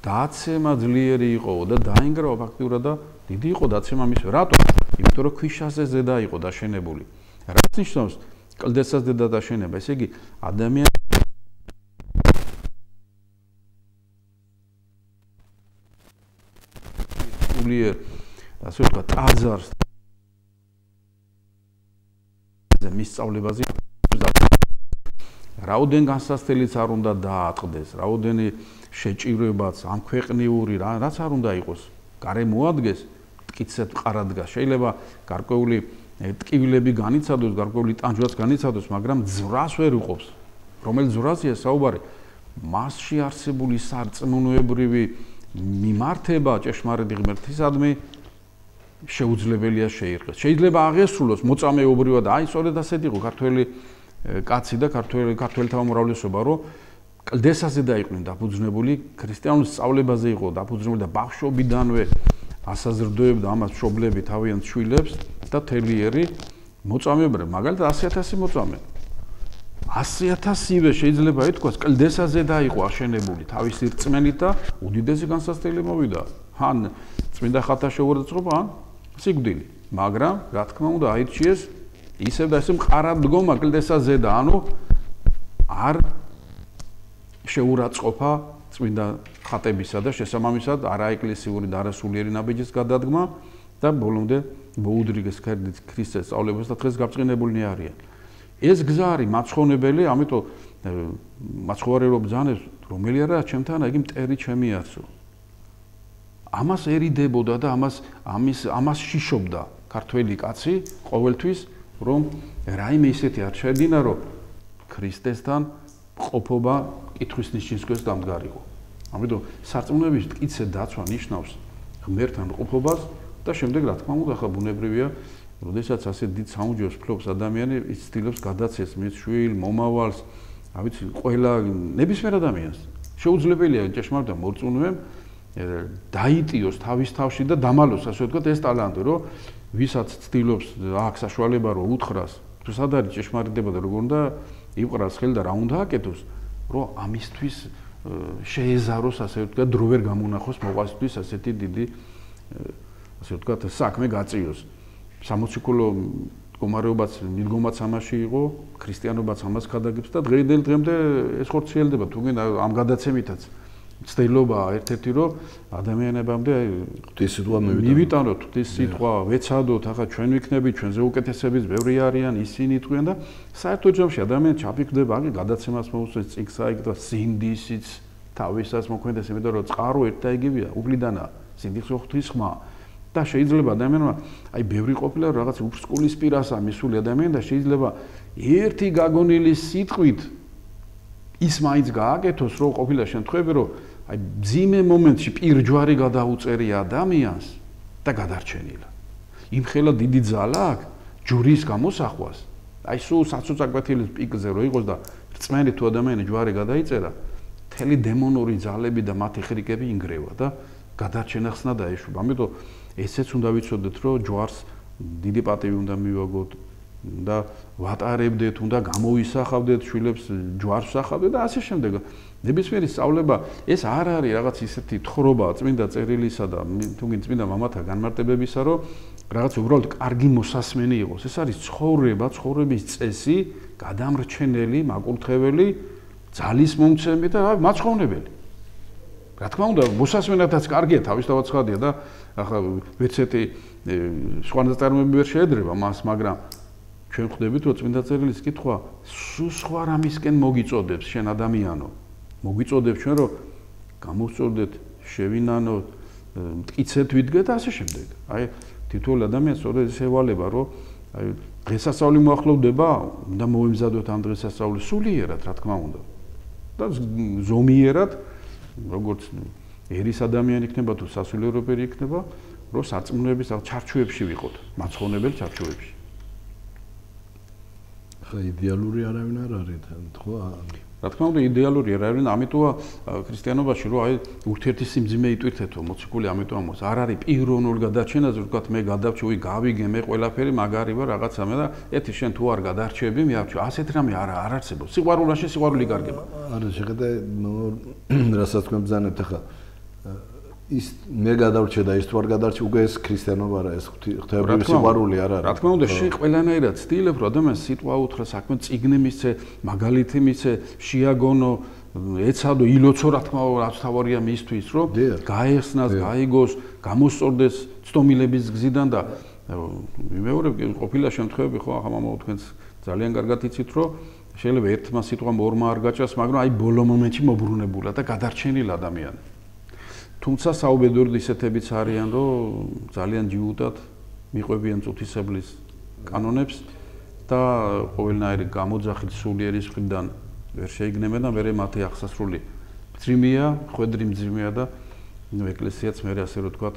დაცემა ძლიერი იყო და დაინგრავა ფაქტიურად და დიდი იყო დაცემა მის რატო? იმიტომ რომ ქვიშაზე ზედა იყო დაშენებული. რაც ნიშნავს კლდესას ზედა დაშენება, ესე იგი ადამიანი ულიერ ასე ვთქვათ ტაძარს მის სწავლებაზე რაოდენ განსასწრებელიც არ უნდა დაატყდეს, რაოდენი შეჭირებაც ამ ქვეყნიური რაც არ უნდა იყოს, გარემოადგეს, მტკიცედ მყარადგას. შეიძლება გარკვეული ტკივილები განიცადოს, გარკვეული ტანჯვაც განიცადოს, მაგრამ ძვრას ვერ უყობს. რომელი ძვრაზეა საუბარი? მასში არსებული სარწმუნოებრივი მიმართება ჭეშმარიტი ღმერთისადმი შეუძლებელია შეირყეს. შეიძლება აღესრულოს მოწამეობრივად, აი სწორედ ასეთი იყო ქართველი კაცი და ქართველთა უმრავლესობა, რომ კლდესაზე დაიყვნენ დაფუძნებული, ქრისტიანულ სწავლებაზე იყო დაფუძნებული და ბავშვობიდანვე ასაზრდოებდა ამას მშობლები თავიანთ შვილებს და თელიერი მოწამეობრივ, მაგალითად 100,000 მოწამე. 100,000-ივე შეიძლება ითქვას კლდესაზე დაიყო აშენებული თავისი რწმენით და უდიდესი განსაცდელი მოვიდა. ან წმინდა ხათაშე უერთწყობა, ან სიკვდილი. მაგრამ რა თქმა უნდა აირჩიეს ისევ და ისევ მყარად დგომა კლდესაზე და ანუ არ შეურაცხყოფა წმინდა ხატებისა და შესაბამისად არაეკლესიური და არასულიერი ნაბიჯის გადადგმა და ბოლომდე მოუდრიგეს ქრისტეს სწავლებას და დღეს გაბრწყინებულნი არიან. ეს გზა არის მაცხოვნებელი, ამიტომ მაცხოვარი რო ბრძანებს, რომელი არა ჩემთან, იგი მტერი ჩემი არცო. ამას ერიდებოდა და ამას შიშობდა ქართველი კაცი ყოველთვის, რომ რაიმე ისეთი არ შეედინა, რომ ქრისტესთან ყოფობა კითხვის ნიშნისქვეშ დამდგარიყო. ამიტომ სარწმუნოების მტკიცე დაცვა ნიშნავს ღმერთთან ყოფობას და შემდეგ რა თქმა უნდა, ხა ბუნებრივია, როდესაც ასე დიდ საუნჯოს ფლობს ადამიანი, ის ცდილობს გადაცეს მის შვილ, მომავალს, რა ვიცი, ყველა ნებისმიერ ადამიანს. შეუძლებელია ჭეშმარიტად მორწმუნეებმა დაიტიოს თავის თავში და დამალოს, ასე ვთქვათ, ეს ტალანტი, რომ ვისაც ცდილობს აქვს საშუალება, რომ უთხრას, თუ სად არის ჭეშმარიტება და როგორ უნდა იყრას ხელი და რა უნდა აკეთოს, რომ ამისთვის შეეზაროს, ასე ვთქვათ, დრო ვერ გამონახოს მოყვასთვის ასეთი დიდი, ასე ვთქვათ, საქმე გაწიოს. სამოციქულო მდგომარეობაც, მიდგომაც ამაში იყო, ქრისტიანობაც ამას გადაგებს და დღემდე ეს ხორციელდება, თუნდაც ამ გადაცემითაც ცდილობა ერთ-ერთი რომ ადამიანებამდე ღვთისმსიტყვა მივიტანოთ, ღვთისმსიტყვა ვეცადოთ, ახლა ჩვენ ვიქნებით, ჩვენზე უკეთესებიც ბევრი არიან, ისინი თქვენ და საერთო ჯამში ადამიანი ჩაფიქრდება, აი გადაცემას მოუსწრებს წიგსა იქ და სინდისიც თავისას მოქმედებს, იმიტომ რომ წყარო ერთ და იგივეა, უკლიდანაა, სინდის ღვთის ხმა და შეიძლება ადამიანმა აი ბევრი ყოფილა რაღაც უსკულის პირასა მისული ადამიანი და შეიძლება ერთი გაგონილი სიტყვით ის მაინც გააკეთოს, რომ ყოფილა შემთხვევები, რომ აი მძიმე მომენტში პირჯვარი გადაუწერია ადამიანს და გადარჩენილა. იმხელა დიდი ძალა აქვს ჯვრის გამოსახვას. აი სულ საცოწაკვეთილის პიკზე რო იყოს და რწმენით თუ ადამიანი ჯვარი გადაიწერა, მთელი დემონური ძალები და მათი ხრიკები ინგრევა და გადარჩენა ხსნა დაეშვება. ამიტომ ესეც უნდა ვიცოდეთ, რომ ჯვარს დიდი პატივი უნდა მივაგოთ და ვატარებდეთ, უნდა გამოვისახავდეთ შვილებს, ჯვარს ვსახავდეთ და ასე შემდეგ. ნებისმიერი სწავლება ეს არ არის რაღაც ისეთი თხრობა წმინდა წერილისა და თუნდაც წმინდა მამათა განმარტებებისა, რომ რაღაც უბრალოდ კარგი მოსასმენი იყოს. ეს არის ცხოვრება, ცხოვრების წესი, გადამრჩენელი, მაკურთხეველი, ძალის მომცემი და მაცხოვნებელი. რა თქმა უნდა, მოსასმენადაც კარგია, თავისთავად ცხადია და ახლა ვეცეთი სხვა ნაწარმოები ვერ შეედრება მას, მაგრამ ჩვენ ხვდებით, რომ წმინდა წერილის კითხვა სულ სხვა რამისკენ მოგიწოდებს შენ ადამიანო. მოგიწოდებს ჩვენ, რომ გამოვწოდეთ, შევინანოთ, მტკიცეთ ვიდგეთ და ასე შემდეგ. აი თითოეულ ადამიანს სწორედ ეს ევალება, რომ აი დღესასწაული მოახლოვდება, უნდა მოემზადოთ ამ დღესასწაულს სულიერად, რა თქმა უნდა. და ზომიერად, როგორც ერის ადამიანი იქნება თუ სასულიერობერი იქნება, რომ სარწმუნოების ჩარჩოებში ვიყოთ, მაცხოვნებელ ჩარჩოებში. იდეალური არავინ არ არის ხო? რა თქმა უნდა იდეალური არ არის, ამიტომა ქრისტიანობაში რომ აი ურთიერთი სიმძიმე იტვირთეთო მოციქული, ამიტომ ამოს არ არის პიროვნულ გადარჩენაზე, ვთქვათ მე გადავჭი, გავიგე მე ყველაფერი მაგარი ვარ რაღაცა მე და ეთი შენ თუ არ გადარჩები, მე ავჭი. ასეთ რამე არ არსებობს. სიყვარულაში სიყვარული გარგება. არა, შეხედე რასაც თქვენ ბრძანებთ ახლა ის მე გადავრჩე და ის თუ არ გადარჩე, უკვე ეს ქრისტიანობა არა, ეს ღვთაებრივი სიყვარული არ არის. რა თქმა უნდა, შენ ყველანაირად ცდილებ, რომ ადამიანს სიტყვა უთხრა, საქმე წიგნი მისცე, მაგალითი მისცე, შეაგონო, ეცადო, ილოცო, რა თქმა უნდა, რაც თავარია მისთვის, რომ გაეხსნას, გაიგოს, გამოსწორდეს ცდომილების გზიდან და მეორე ყოფილა შემთხვევები, ხო, ახლა მამაო თქვენს ძალიან კარგად იცით, რომ შეიძლება ერთმა სიტყვამ ორმა არ გაჭას, მაგრამ აი ბოლო მომენტში მობრუნებულა და გადარჩენილა ადამიანი. თუმცა საუბედური ისეთებიც არიან, რომ ძალიან ჯიუტად მიყვებიან წუთისებლის კანონებს და ყოველნაირი გამოძახილი სულიერის მხრიდან ვერ შეიგნებენ და მერე მათი აღსასრული მძიმეა, ხვედრი მძიმეა და ნუ ეკლესიაც მე ასე რომ თქვა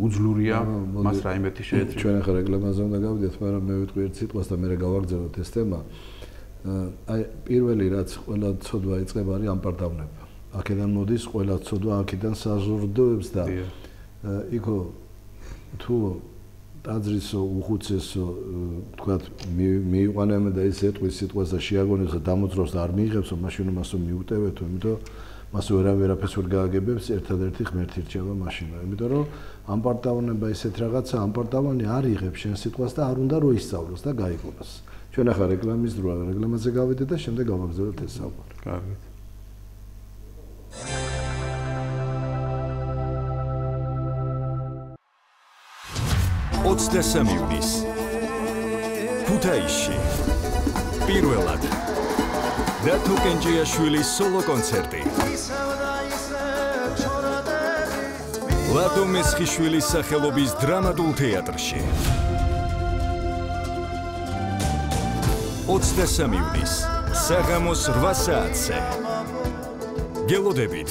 უძლურია მას რაიმეთი შეეძლო. ჩვენ ახლა რეკლამაზე უნდა გავიდეთ, მაგრამ მე ვიტყვი ერთ სიტყვას და მე გავაგრძელოთ ეს თემა. აი პირველი რაც ყველა ცოდვა იწყება არის ამპარტავნება. აქედან მოდის ყველა ცოდვა, აქედან საზრდოებს და იქო თუ ტაძრისო უხუცესო თქვათ მიიყვანებენ და ის ეტყვის სიტყვას და შეაგონებს და დამოძრავს და არ მიიღებსო, მაშინ მასო მიუტევეთო, იმიტომ მას ვერაფერს ვერ გააგებებს, ერთადერთი ღმერთი რჩება მაშინ. იმიტომ რომ ამპარტავნება ისეთ რაღაცა, ამპარტავანი არ იღებს შენ სიტყვას და არ უნდა რომ ისწავლოს და გაიგონოს. ჩვენ ახლა რეკლამის დროა, რეკლამაზე გავიდეთ და შემდეგ გავაგზავნოთ ეს საუბარი. კარგით. იunis ქუთაისში პირველად დათო კენჭიაშვილის სოლო კონცერტი ლადო მესხიშვილის სახელობის დრამატულ თეატრში 23 იunis საღამოს 8 საათზე გელოდებით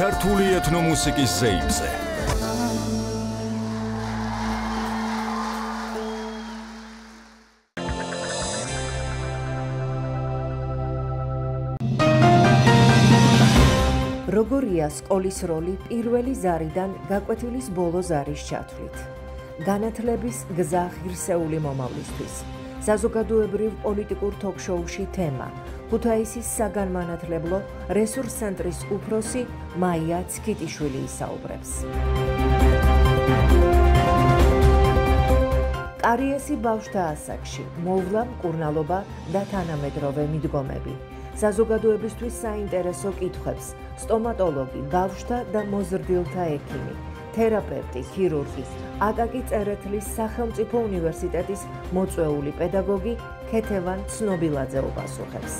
ქართული ეთნომუსიკის ზეიმზე როგორია სკოლის როლი პირველი ზარიდან გაკვეთილის ბოლო ზარის ჩათვლით. განათლების გზა ღირსეული მომავლისთვის. საზოგადოებრივ პოლიტიკურ თოქ-შოუში თემა. ქუთაისის საგანმანათლებლო რესურს ცენტრის უფროსი მაია ცქიტიშვილი ისაუბრებს. კარიესი ბავშვთა ასაკში, მოვლა მკურნალობა და თანამედროვე მიდგომები. საზოგადოებისთვის საინტერესო კითხვებს სტომატოლოგი, ბავშვთა და მოზრდილთა ექიმი, თერაპევტი, ხირურგი, აკაკი წერეთლის სახელმწიფო უნივერსიტეტის მოწვეული პედაგოგი ქეთევან ცნობილაძე უპასუხებს.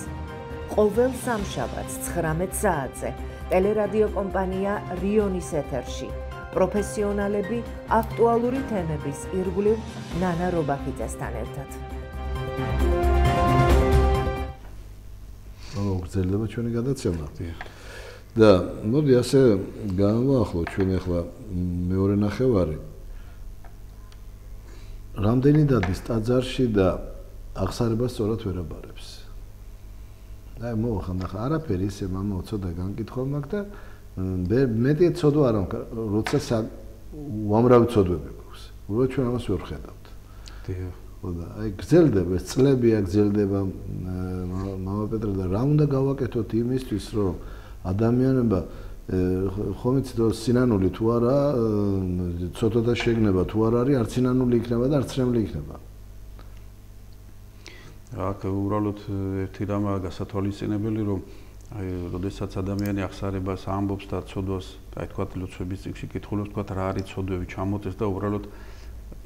ყოველ სამშაბათს 19 საათზე ტელერადიო კომპანია რიონის ეთერში პროფესიონალები აქტუალური თემების ირგვლივ ნანა რობაქიძესთან ერთად. მოგრძელდება ჩვენი გადაცემა. და მოდი ასე განვაახლოთ ჩვენ ახლა მეორე ნახევარი. რამდენი დადის ტაძარში და აღსარებას სწორად ვერ აბარებს. აი მოახან ახლა არაფერი ისე მამაო ცოტა განკითხვა მაქვს და მეტი ცოდვა არ მაქვს, როცა უამრავი ცოდვები გვაქვს. უბრალოდ ჩვენ ამას ვერ ხედავთ. დიახ. ხოდა აი გრძელდება ეს წლებია გრძელდება მამა პეტრე და რა უნდა გავაკეთოთ იმისთვის რომ ადამიანება ხომ იცით რომ სინანული თუ არა ცოტა შეგნება თუ არ არის არც სინანული იქნება და არც რემლი იქნება. აქ უბრალოდ ერთი რამაა გასათვალისწინებელი რომ აი როდესაც ადამიანი აღსარებას ამბობს და ცოდვას აი თქვათ ლოცვების წიგნში კითხულობს თქვათ რა არის ცოდვები ჩამოწეს და უბრალოდ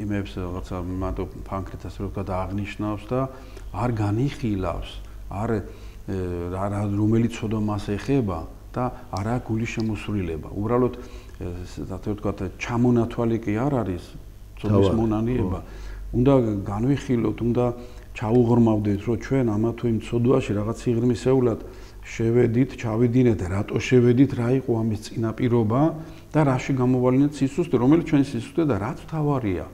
იმებს რაღაცა მარტო ფანქრიტას რო თქვა და აღნიშნავს და არ განიხილავს არ რომელი ცოდვა მას ეხება და არა გულის შემოსვლილება უბრალოდ ასე ვთქვათ ჩამონათვალი კი არ არის ცოდვის მონანიება უნდა განვიხილოთ უნდა ჩაუღრმავდეთ რომ ჩვენ ამა თუ იმ ცოდვაში რაღაც სიღრმისეულად შევედით ჩავიდინეთ რატო შევედით რა იყო ამის წინაპირობა და რაში გამოვალინეთ სისუსტე რომელიც ჩვენი სისუსტე და რაც თავარია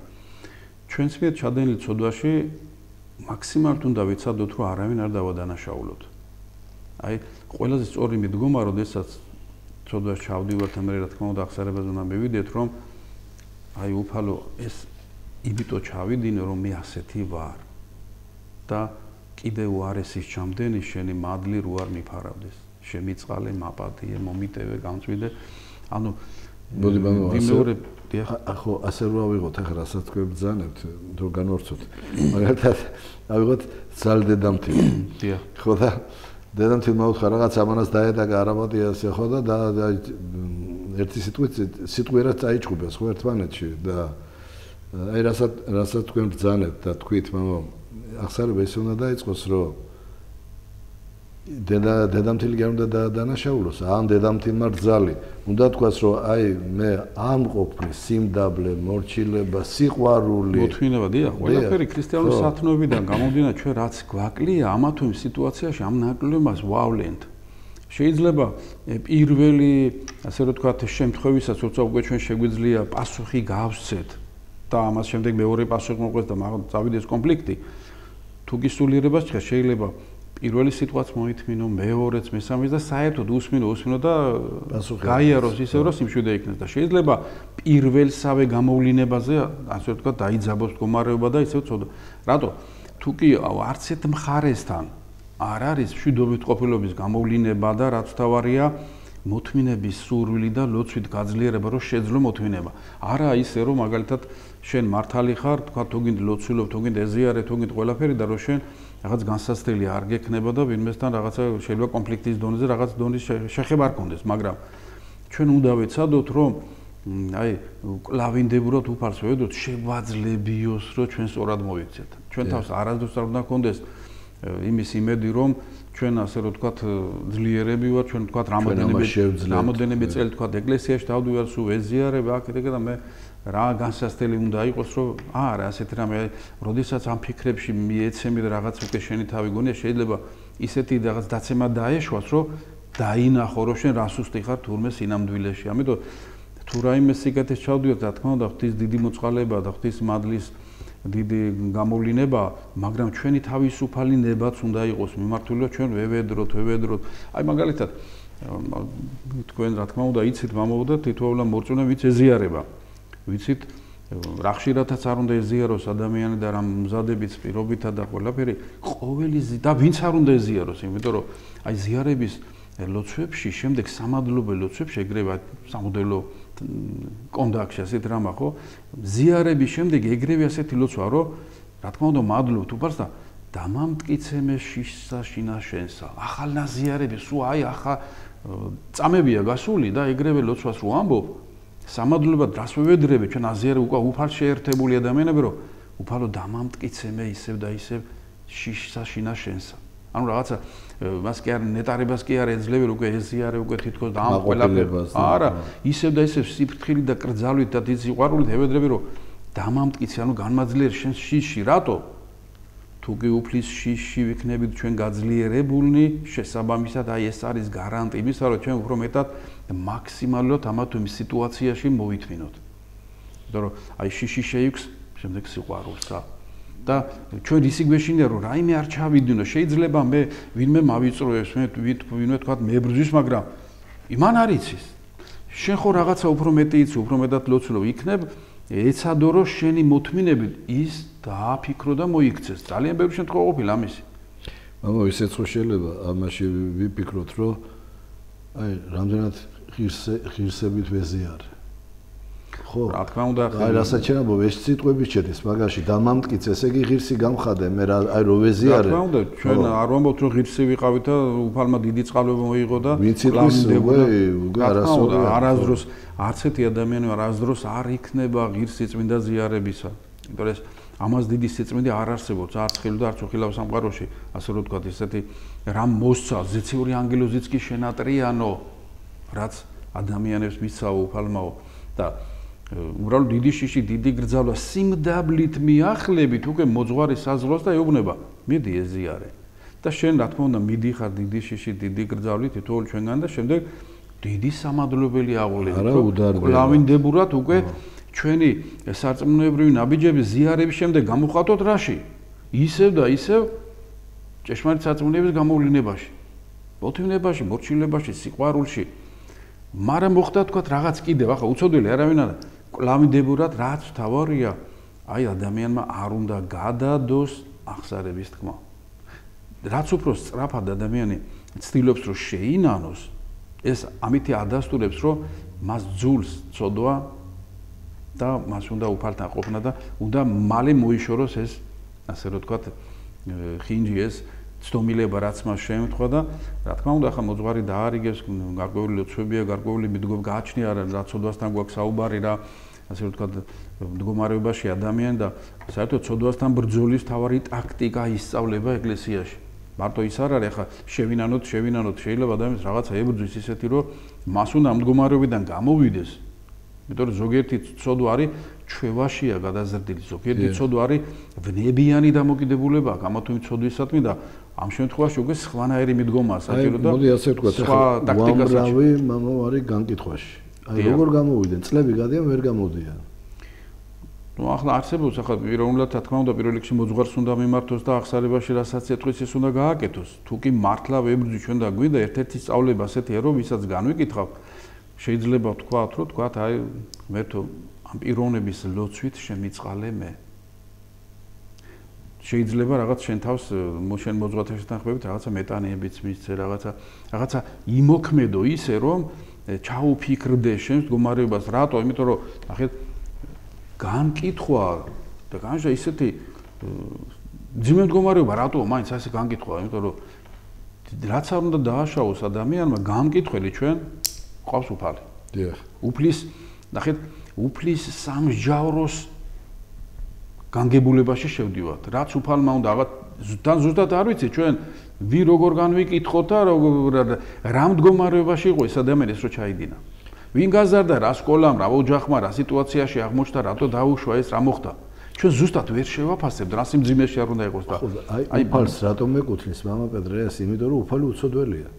ჩვენს მიერ ჩადენილ ცოდვაში მაქსიმალურად უნდა ვიცადოთ რომ არავინ არ დავადანაშაულოთ. აი ყველაზე სწორი მიდგომა როდესაც ცოდვაში ჩავდივართ და მე რა თქმა უნდა აღსარებაზე უნდა მივიდეთ რომ აი უფალო ეს იბიტო ჩავიდინე რომ მე ასეთი ვარ და კიდე უარესის ჩამდენი შენი მადლი რო არ მიფარავდეს შემიწყალე მაპატიე მომიტევე გამწვიდე ანუ მოდი მეორე ახო ასე რო ავიღოთ ახლა რასაც თქვენ ბრძანებთ რო განვარცოთ მაგალითად ავიღოთ ძალ დედამთილი დიახ ხო და დედამთილ მოუთხა რაღაც ამანას დაედაგა არამატია ასე ხო და ერთი სიტყვიერად წაიჭუბეს ხო ერთმანეთში და აი რასაც თქვენ ბრძანებთ და თქვით მამო აღსარება ის უნდა დაიწყოს რომ დედამთილი კი არ უნდა დანაშაულოს ან დედამთილმა რძალი უნდა თქვას რომ აი მე ამყოფი სიმდაბლე მორჩილება სიყვარული მოთმინება დიახ ყველაფერი ქრისტიანული სათნოებიდან გამომდინარე ჩვენ რაც გვაკლია ამა თუ იმ სიტუაციაში ამ ნაკლებას ვავლენთ შეიძლება პირველი, ასე რომ ვთქვათ, შემთხვევისას, როცა უკვე ჩვენ შეგვიძლია პასუხი გავსცეთ და ამას შემდეგ მეორე პასუხი მოყვეს და წავიდეს კონფლიქტი, თუ გისულიერებას ჭრა შეიძლება პირველი სიტყვაც მოითმინო, მეორეც, მესამეც და საერთოდ უსმინო და გაიაროს ისე რომ სიმშვიდე იქნეს და შეიძლება პირველსავე გამოვლინებაზე, ასე ვთქვათ, დაიძაბოს მდგომარეობა და ისევ ცოდვა. რატო? თუ კი არც ერთ მხარესთან არ არის მშვიდობით ყოფილობის გამოვლინება და რაც თავარია მოთმინების სურვილი და ლოცვით გაძლიერება, რომ შეძლო მოთმინება. არა ისე რომ მაგალითად შენ მართალი ხარ, თქვა თუ გინდ ლოცვილობ, თუ გინდ ეზიარე, თუ გინდ ყველაფერი და რომ შენ რაღაც განსაცდელი არ გექნება და ვინმესთან რაღაცა შეიძლება კონფლიქტის დონეზე რაღაც დონის შეხება არ კონდეს, მაგრამ ჩვენ უნდა ვეცადოთ რომ აი კლავინდებურად უფალს ვედოთ შეგვაძლებიოს რომ ჩვენ სწორად მოიქცეთ. ჩვენ თავს არასდროს არ უნდა გქონდეს იმის იმედი რომ ჩვენ ასე რომ ვთქვათ ძლიერები ვარ, ჩვენ ვთქვათ რამოდენიმე წელი ვთქვათ ეკლესიაში დავდივარ სულ ეზიარება აქ და მე რა განსაცდელი უნდა იყოს რომ არა ასეთი რამე როდესაც ამ ფიქრებში მიეცემი და რაღაც უკვე შენი თავი გონია შეიძლება ისეთი რაღაც დაცემა დაეშვას რომ დაინახო რომ შენ რას უსტი ხარ თურმე სინამდვილეში. ამიტომ თუ რაიმე სიკეთეს ჩავდივართ, რა თქმა უნდა, ღვთის დიდი მოწყალება და ღვთის მადლის დიდი გამოვლინება, მაგრამ ჩვენი თავისუფალი ნებაც უნდა იყოს მიმართული, რომ ჩვენ ვევედროთ. აი მაგალითად, თქვენ რა თქმა უნდა, იცით მამაო და თითოეულა მორწმუნე ვინც ეზიარება. ვიცით, რა ხშირადაც არ უნდა ეზიაროს ადამიანი და რა მზადებით, პირობითა და ყველაფერი, ყოველი და ვინც არ უნდა ეზიაროს, იმიტომ რომ აი ზიარების ლოცვებში, შემდეგ სამადლობელ ლოცვებში ეგრევე სამოდელო კონდაქში ასეთ რამა ხო? ზიარების შემდეგ ეგრევე ასეთი ლოცვა, რომ რა თქმა უნდა მადლობთ უფალს და დამამტკიცე მე შიშსა შინაშენსა. ახალ ნაზიარები, სულ აი ახლა წამებია გასული და ეგრევე ლოცვას რო ამბობ, სამადლობად რას ვევედრები ჩვენ აზიარე უკვე უფალ შეერთებული ადამიანები, რომ უფალო დამამტკიცე მე ისევ და ისევ შიშსა შინაშენსა. ანუ რაღაცა მას კი არ ნეტარებას კი არ ეძლევი რომ უკვე ეზიარე უკვე თითქოს და ამ ყველაფერს არა ისევ და ისევ სიფრთხილით და კრძალვით და დიდი სიყვარულით ევედრები რომ დამამტკიცე ანუ განმაძლიერ შენს შიში რატო თუ კი უფლის შიში ვიქნებით ჩვენ გაძლიერებულნი შესაბამისად აი ეს არის გარანტი იმისა რომ ჩვენ უფრო მეტად მაქსიმალურად ამა თუ იმ სიტუაციაში მოვითმინოთ. იმიტომ რომ აი შიში შეიქს შემდეგ სიყვარულსა და ჩვენ ისე გვეშინია რომ რაიმე არ ჩავიდინო შეიძლება მე ვინმე მავიწროებს მე ვინმე თქვათ მებრძვის მაგრამ იმან არ იცის შენ ხო რაღაცა უფრო მეტი იცი უფრო მეტად ლოცულობ იქნებ ეცადო რომ შენი მოთმინებით ის დააფიქრო და მოიქცეს ძალიან ბევრი შემთხვევა ყოფილა ამისი მამო ისეც ხო შეიძლება ამაში ვიფიქროთ რომ აი რამდენად ღირსებით ვეზიარე ხო რა თქმა უნდა აი რასაც შეიძლება ეს სიტყვები შედის მაგაში დამამტკიცე ესე იგი ღირსი გამხადე მე აი რო ვეზიარე რა თქმა უნდა ჩვენ არ ვამბობთ რომ ღირსი ვიყავით და უფალმა დიდი წყალობა მოიღო და არასდროს არც ერთი ადამიანი არასდროს არ იქნება ღირსი წმინდა ზიარებისა იმიტომ რომ ეს ამას დიდი სიწმინდე არ არსებობს არც ხილ და არც უხილავ სამყაროში ასე რომ ვთქვათ ესეთი რამ მოსცა ზეციური ანგელოზიც კი შენატრიანო რაც ადამიანებს მისცაო უფალმაო და უბრალოდ დიდი შიში, დიდი გრძალვა სიმდაბლით მიახლებით უკვე მოძღვარი საზღვრავს და ეუბნება, მიდი ეზიარე. და შენ რა თქმა უნდა მიდიხარ დიდი შიში, დიდი გრძალვით თითოეულ ჩვენგან და შემდეგ დიდი სამადლობელი აღვლენით. კლავინდებურად უკვე ჩვენი სარწმუნოებრივი ნაბიჯები ზიარების შემდეგ გამოხატოთ რაში? ისევ და ისევ ჭეშმარიტ სარწმუნოების გამოვლინებაში. მოთმინებაში, მორჩილებაში, სიყვარულში. მაგრამ მოხდა თქვა რაღაც კიდევ ახლა უცოდველი არავინ არა კლავინდებურად რაც თავარია აი ადამიანმა არ უნდა გადადოს აღსარების თქმა რაც უფრო სწრაფად ადამიანი ცდილობს რომ შეინანოს ეს ამითი ადასტურებს რომ მას ძულს ცოდვა და მას უნდა უფალთან ყოფნა და უნდა მალე მოიშოროს ეს ასე რომ თქვა ხინჯი ეს ცდომილება რაც მას შეემთხვა და რა თქმა უნდა ახლა მოძღვარი დაარიგებს გარკვეული ლოცვებია გარკვეული მიდგომა გააჩნია რა ცოდვასთან გვაქვს საუბარი რა ასე რომ ვთქვათ მდგომარეობაში ადამიანი და საერთოდ ცოდვასთან ბრძოლის თავარი ტაქტიკა ისწავლება ეკლესიაში მარტო ის არ არის ახლა შევინანოთ შეიძლება ადამიანს რაღაცა ებრძვის ისეთი რომ მას უნდა მდგომარეობიდან გამოვიდეს იმიტომ რომ ზოგიერთი ცოდვა არის ჩვევაშია გადაზრდილი ზოგიერთი ცოდვა არის ვნებიანი დამოკიდებულება აქვს ამა თუ იმ ცოდვისადმი და ამ შემთხვევაში უკვე სხვანაირი მიდგომაა საჭირო და მოდი ასე ვთქვათ, სხვა ტაქტიკა საჭირო. უამრავი მამა არის განკითხვაში. აი როგორ გამოვიდნენ? წლები გადიან, ვერ გამოდიან. ნუ ახლა არსებობს ახლა პიროვნულად რა თქმა უნდა პირველ რიგში მოძღვარს უნდა მიმართოს და აღსარებაში რასაც ეთქვის ის უნდა გააკეთოს. თუ კი მართლა ვებრძვი ჩვენ და გვინდა ერთ-ერთი სწავლება ასეთია რომ ვისაც განვიკითხავ შეიძლება ვთქვათ რომ თქვათ აი მერთო ამ პიროვნების ლოცვით შემიწყალე მე. შეიძლება რაღაც შენ თავს შენ მოძღვართან შეთანხმებით რაღაცა მეტანიებიც მისცე რაღაცა იმოქმედო ისე რომ ჩაუფიქრდე შენს მდგომარეობას რატო? იმიტომ რომ ნახეთ განკითხვა და განსა ისეთი ძიმე მდგომარეობა რატო მაინც ასე განკითხვა? იმიტომ რომ რაც არ უნდა დააშაოს ადამიანმა გამკითხველი ჩვენ ყავს უფალი. დიახ. უფლის ნახეთ უფლის სამსჯავროს განგებულებაში შევდივართ. რაც უფალმა უნდა თან ზუსტად არ ვიცი ჩვენ ვინ როგორ განვიკითხოთ და რა მდგომარეობაში იყო ეს ადამიანი ეს რო ჩაიდინა. ვინ გაზარდა რა სკოლამ, რა ოჯახმა, რა სიტუაციაში აღმოჩნდა, რატო დაუშვა ეს რა მოხდა. ჩვენ ზუსტად ვერ შევაფასებთ რა სიმძიმეში არ უნდა იყოს და აი უფალს რატომ ეკუთვნის მამა პედრეას? იმიტომ რომ უფალი უცოდველია.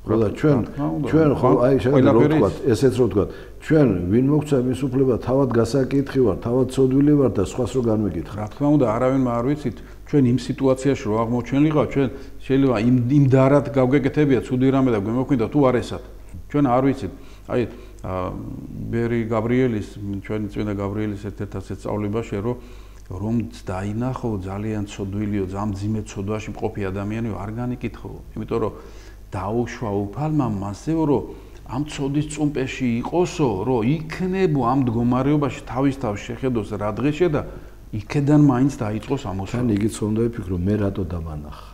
ხოდა ჩვენ ხო აი შეიძლება რო ვთქვათ, ესეც რო ვთქვათ, ჩვენ ვინ მოგცა მის უფლება თავად გასაკითხი ვარ, თავად ცოდვილი ვარ და სხვას რო განვიკითხავ. რა თქმა უნდა, არავინმა არ ვიცით, ჩვენ იმ სიტუაციაში რო აღმოჩენილიყავ, ჩვენ შეიძლება იმ დარად გავგეკეთებია ცუდი რამე და გვემოქმედა თუ არ ესად. ჩვენ არ ვიცით. აი ბერი გაბრიელის, ჩვენი წმინდა გაბრიელის ერთ-ერთ ასეთ სწავლებაში რომ დაინახო ძალიან ცოდვილიო, ძალიან ძიმე ცოდვაში მყოფი ადამიანი არ განიკითხო. იმიტომ რომ დაუშვა უფალმა მასეო რომ ამ ცოდის წუმპეში იყოსო, რომ იქნებო ამ მდგომარეობაში თავის თავს შეხედოს რა დღეშე და იქედან მაინც დაიწყოს ამოსვლა. თან იგიც უნდა იფიქრო, მე რატო დამანახა?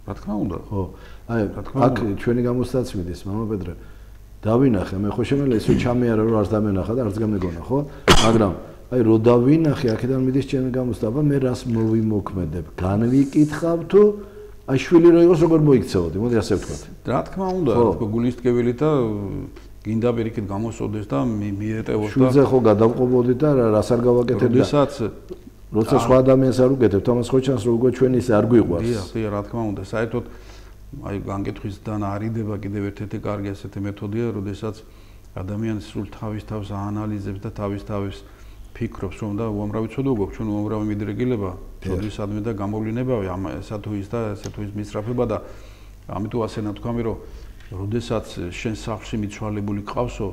რა თქმა უნდა. ხო. აი აქ ჩვენი გამოსაცმიდის მამა პედრე დავინახე, მე ხო შემელა ისო ჩამეარა რომ არც დამენახა და არც გამეგონა, ხო? მაგრამ აი რო დავინახე, აქედან მიდის ჩემი გამოსტაბა, მე რას მოვიმოქმედებ? განვიკითხავ თუ აი შვილი რო იყოს როგორ მოიქცეოდი, მოდი ასე ვთქვათ. რა თქმა უნდა, გულისტკეველი და გინდა პირიქით გამოსოდეს და მიეტევოს და შვილზე ხო გადავყობოდი და რას არ გავაკეთებდა. როცა სხვა ადამიანს არ უკეთებთ, ამას ხო ჩანს რომ უკვე ჩვენ ისე არ გვიყვარს. დიახ, რა თქმა უნდა, საერთოდ აი განკითხვისგან არიდება კიდევ ერთ-ერთი კარგი ასეთი მეთოდია, როდესაც ადამიანი სულ თავის თავს აანალიზებს და თავის ფიქრობს, რომ და უამრავი ცოდვა გვაქვს, ჩვენ უამრავი მიდრეკილება, ცოდვისადმი და გამოვლინებავი ამ ესა თუ ის და ესა თუ ის მისწრაფება და ამიტომ ასე ნათქვამი, რომ როდესაც შენ სახლში მიცვალებული ყავსო,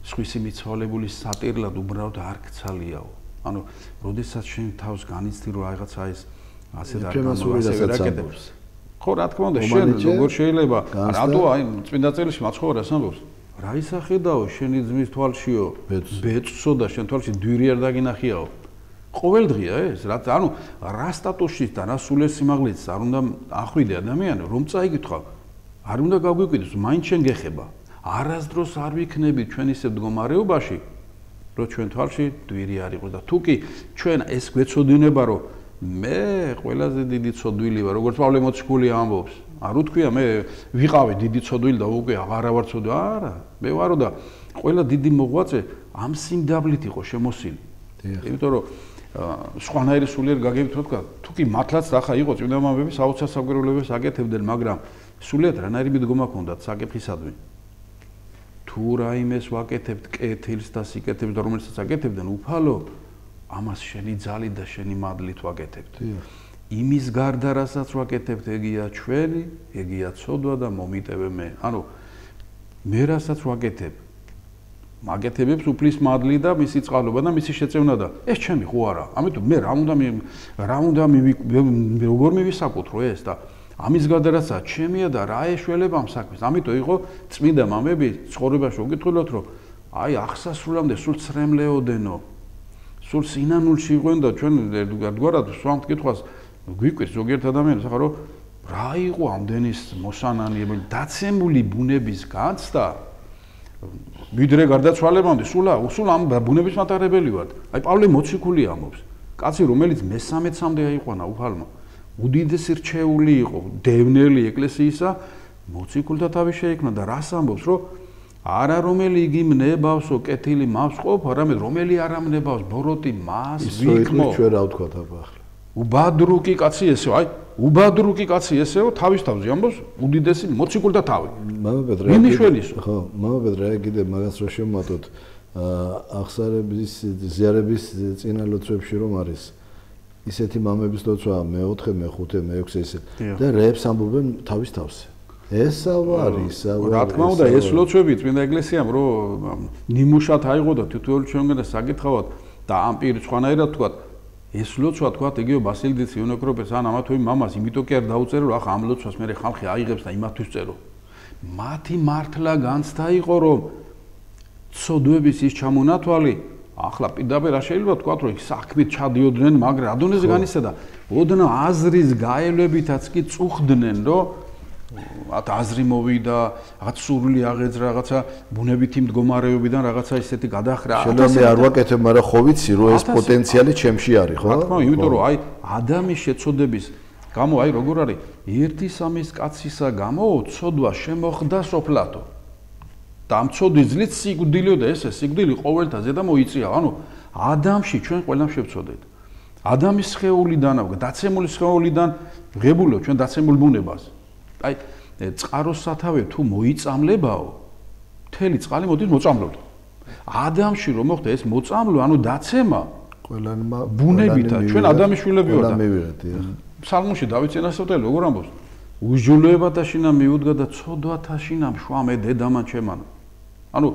სხვისი მიცვალებული სატირლად უბრალოდ არ გცალიაო. ანუ როდესაც შენ თავს განიცდი, რომ რაღაცა ის ასე და გამოსაკვირაკეთებს. ხო, რა თქმა უნდა, შენ როგორ შეიძლება, რატო აი წმინდა წერილში მაცხოვრას ამბობს? რა ისახედაო შენი ძმის თვალშიო? ბეწვსო და შენ თვალში დვირი არ დაგინახიაო. ყოველდღია ეს, ანუ რა სტატუსის და რა სულიერ სიმაღლეც არ უნდა ახვიდე ადამიანი, რომ წაიკითხავ. არ უნდა გაგვიკვირდეს, მაინც შენ გეხება. არასდროს არ ვიქნები ჩვენ ისე მდგომარეობაში, რომ ჩვენ თვალში დვირი არ იყოს და თუ კი ჩვენ ეს გვეცოდინება, რომ მე ყველაზე დიდი ცოდვილი ვარ, როგორც პავლე მოციქული ამბობს. არ უთქვია მე ვიყავი დიდი ცოდვილი და უკვე აღარა ვარ ცოდვილი. არა, მე ვარო და ყველა დიდი მოღვაწე ამ სიმდაბლით იყო შემოსილი. იმიტომ რომ სხვანაირი სულიერ გაგებით რო თქვა, თუ კი მართლაც ახლა იყო წმინდა მამები საოცარ საკვირველებებს აკეთებდნენ, მაგრამ სულიად რანაირი მიდგომა ჰქონდათ საკითხისადმი. თუ რაიმეს ვაკეთებთ კეთილს და სიკეთებს და რომელსაც აკეთებდნენ უფალო, ამას შენი ძალით და შენი მადლით ვაკეთებთ. იმის გარდა რასაც ვაკეთებთ, ეგია ჩვენი, ეგია ცოდვა და მომიტევე მე. ანუ მე რასაც ვაკეთებ, მაგეთებებს უფლის მადლი და მისი წყალობა და მისი შეწევნა და ეს ჩემი ხო არა. ამიტომ მე რა უნდა როგორ მივისაკუთრო ეს და ამის გარდა რასაც ჩემია და რა ეშველება ამ საქმეს. ამიტომ იყო წმინდა მამები ცხოვრებაში უკითხულობთ, რომ აი აღსასრულამდე სულ ცრემლეოდენო, სულ სინანულში იყვენ და ჩვენ ერთგვარად სვამთ კითხვას გვიკვირს ზოგიერთ ადამიანს ახლა რომ რა იყო ამდენის მოსანანიებელი დაცემული ბუნების განცდა მიდრე გარდაცვალებამდე სულ ამ ბუნების მატარებელი ვართ. აი პავლე მოციქული ამბობს, კაცი რომელიც მესამეცამდე აიყვანა უფალმა, უდიდესი რჩეული იყო, დევნელი ეკლესიისა, მოციქულთა თავი შეიქმნა და რას ამბობს, რომ არა რომელი იგი მნებავსო კეთილი მას ყოფ, არამედ რომელი არ ამნებავს ბოროტი მას ვიკმო. ჩვენ რა ვთქვათ აბა ახლა? უბადრუკი კაცი ესეო, აი, უბადრუკი კაცი ესეო, თავის თავზე ამბობს, უდიდესი მოციქულთა თავი. მამა პეტრე, ხო, მამა პეტრე, კიდე მაგას რო შევმატოთ, აღსარების ზიარების წინა ლოცვებში რომ არის ისეთი მამების ლოცვა მე-4, მე-5, მე-6 ესე და რეებს ამბობენ თავის თავზე. ესა არის, რა თქმა უნდა, ეს ლოცვები წმინდა ეკლესიამ რო ნიმუშად აიღო და თითოეული ჩვენგან საკითხავად და ამ პირ სხვანაირად თქვა ეს ლოცვა თქვა იგივე ბასილდიც იონოკროპეს ან ამა თუ იმ მამას იმიტომ კი არ დაუწერო რა ხა ამ ლოცვას მე ხალხი აიღებს და იმათვის წერო. მათი მართლა განცდა იყო რომ ცოდვების ის ჩამონათვალი ახლა პირდაპირ რა შეიძლება თქვა რომ საქმით ჩადიოდნენ მაგრამ ადონეზე განიცადა ოდნავ აზრის გაელებითაც კი წუხდნენ რომ ათ აზრი მოვიდა რაღაც სურვილი აღეძრა რაღაცა ბუნებითი მდგომარეობიდან რაღაცა ისეთი გადახრა შეიძლება მე არ ვაკეთებ მაგრამ ხო ვიცი რომ ეს პოტენციალი ჩემში არის ხო? რა თქმა უნდა იმიტომ რომ აი ადამიანის შეცოდების გამო აი როგორ არის ერთი სამის კაცისა გამო ცოდვა შემოხდა სოფლათო და ამ ცოდვის ძლით სიკვდილიო და ესე სიკვდილი ყოველთა ზედა მოიწია ანუ ადამიანში ჩვენ ყველამ შევცოდეთ ადამიანის სხეულიდან დაცემული სხეულიდან ღებულობ ჩვენ დაცემულ ბუნებას აი წყაროს სათავე თუ მოიწამლებაო მთელი წყალი მოდის მოწამლოდ ადამიანში რომ მოხდა ეს მოწამლო ანუ დაცემა ყველანმა ბუნებითა ჩვენ ადამიანის შვილები ვართ და მივიღეთ ფსალმუნში დავით წინასწავლელი როგორ ამბობს უჟულოებათა შინა მიუდგა და ცოდვათა შინა მშვამე დედამან ჩემან ანუ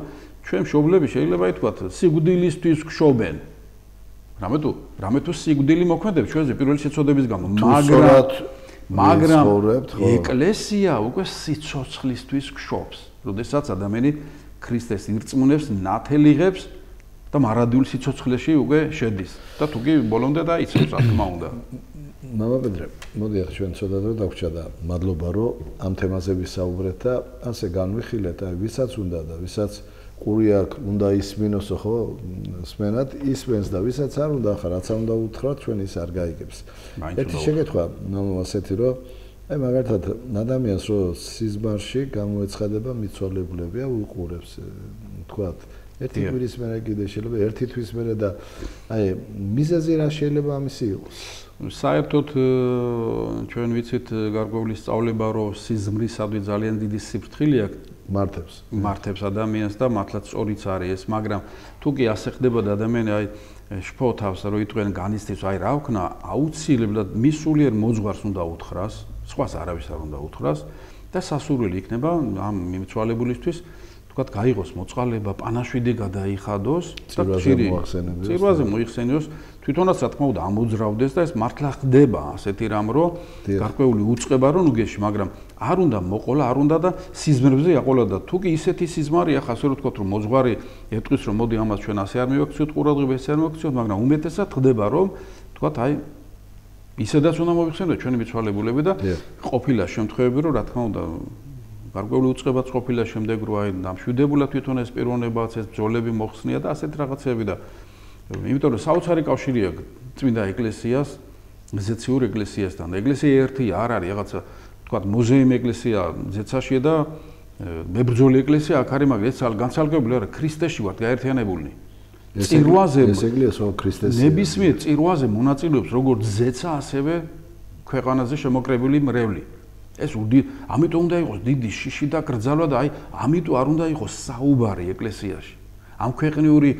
ჩვენ მშობლები შეიძლება ითქვათ სიკვდილისთვის გშობენ რამე თუ სიკვდილი მოქმედებს ჩვენზე პირველი შეცოდების გამო მაგრამ ეკლესია უკვე სიცოცხლისთვის გშობს როდესაც ადამიანი ქრისტეს ირწმუნებს ნათელიღებს და მარადიულ სიცოცხლეში უკვე შედის და თუ კი ბოლომდე დაიცავს რა თქმა უნდა მამა პეტრე მოდი ახლა ჩვენ ცოტა დრო დაგვჭა და მადლობა რომ ამ თემაზე ვისაუბრეთ და ასე განვიხილეთ აი ვისაც უნდა და ვისაც ყური აქვს უნდა ისმინოსო ხო სმენად ისმენს და ვისაც არ უნდა ახლა რაც არ უნდა უთხრათ ჩვენ ის არ გაიგებს ერთი შეკითხვა მამა ასეთი რომ აი მაგალითად ადამიანს რო სიზმარში გამოეცხადება მიცვალებულებია უყურებს თქვათ ერთი კვირის მერე კიდე შეიძლება ერთი თვის მერე და აი მიზეზი რა შეიძლება ამისი იყოს საერთოდ ჩვენ ვიცით გარკვეული სწავლება რომ სიზმრისადმი ძალიან დიდი სიფრთხილე აქვს მართებს ადამიანს და მართლაც სწორიც არის ეს მაგრამ თუ კი ასე ხდება და ადამიანი აი შფოთავს რომ იტყვიან განიცდებს აი რა ვქნა აუცილებლად მის სულიერ მოძღვარს უნდა უთხრას სხვას არავის არ უნდა უთხრას და სასურველი იქნება ამ მიმცვალებულისთვის თქვათ გაიღოს მოწყალება პანაშვიდი გადაიხადოს და წირვაზე მოიხსენიოს თვითონაც რა თქმა უნდა ამოძრავდეს და ეს მართლა ხდება ასეთი რამ რომ გარკვეული უწყება რომ უგეში მაგრამ არ უნდა მოყოლა არ უნდა და სიზმრებზე აყოლა და თუ კი ისეთი სიზმარია ხა ასე რომ თქვათ რომ მოძღვარი ეტყვის რომ მოდი ამას ჩვენ ასე არ მივაქციოთ ყურადღება ესე არ მივაქციოთ მაგრამ უმეტესად ხდება რომ თქვათ აი ისედაც უნდა მოიხსენოთ ჩვენი მიცვალებულები და ყოფილა შემთხვევები რომ რა თქმა უნდა გარკვეული უწყებაც ყოფილა შემდეგ რომ აი დამშვიდებულა თვითონ ეს პიროვნებაც ეს ბრძოლები მოხსნია და ასეთ რაღაცები და იმიტომ რომ საოცარი კავშირი აქვს წმინდა ეკლესიას ზეციურ ეკლესიასთან და ეკლესია ერთია არ არის რაღაცა თქვათ მუზეუმი ეკლესია ზეცაშია და მებრძოლი ეკლესია აქ არის მაგრამ ეს განცალკევებული არა ქრისტეში ვართ გაერთიანებული წირვაზე ეს ეკლესია ქრისტესია ნებისმიერ წირვაზე მონაწილეობს როგორც ზეცა ასევე ქვეყანაზე შემოკრებილი მრევლი ეს ამიტომ უნდა იყოს დიდი შიში და კრძალვა და აი ამიტომ არ უნდა იყოს საუბარი ეკლესიაში ამ ქვეყნიური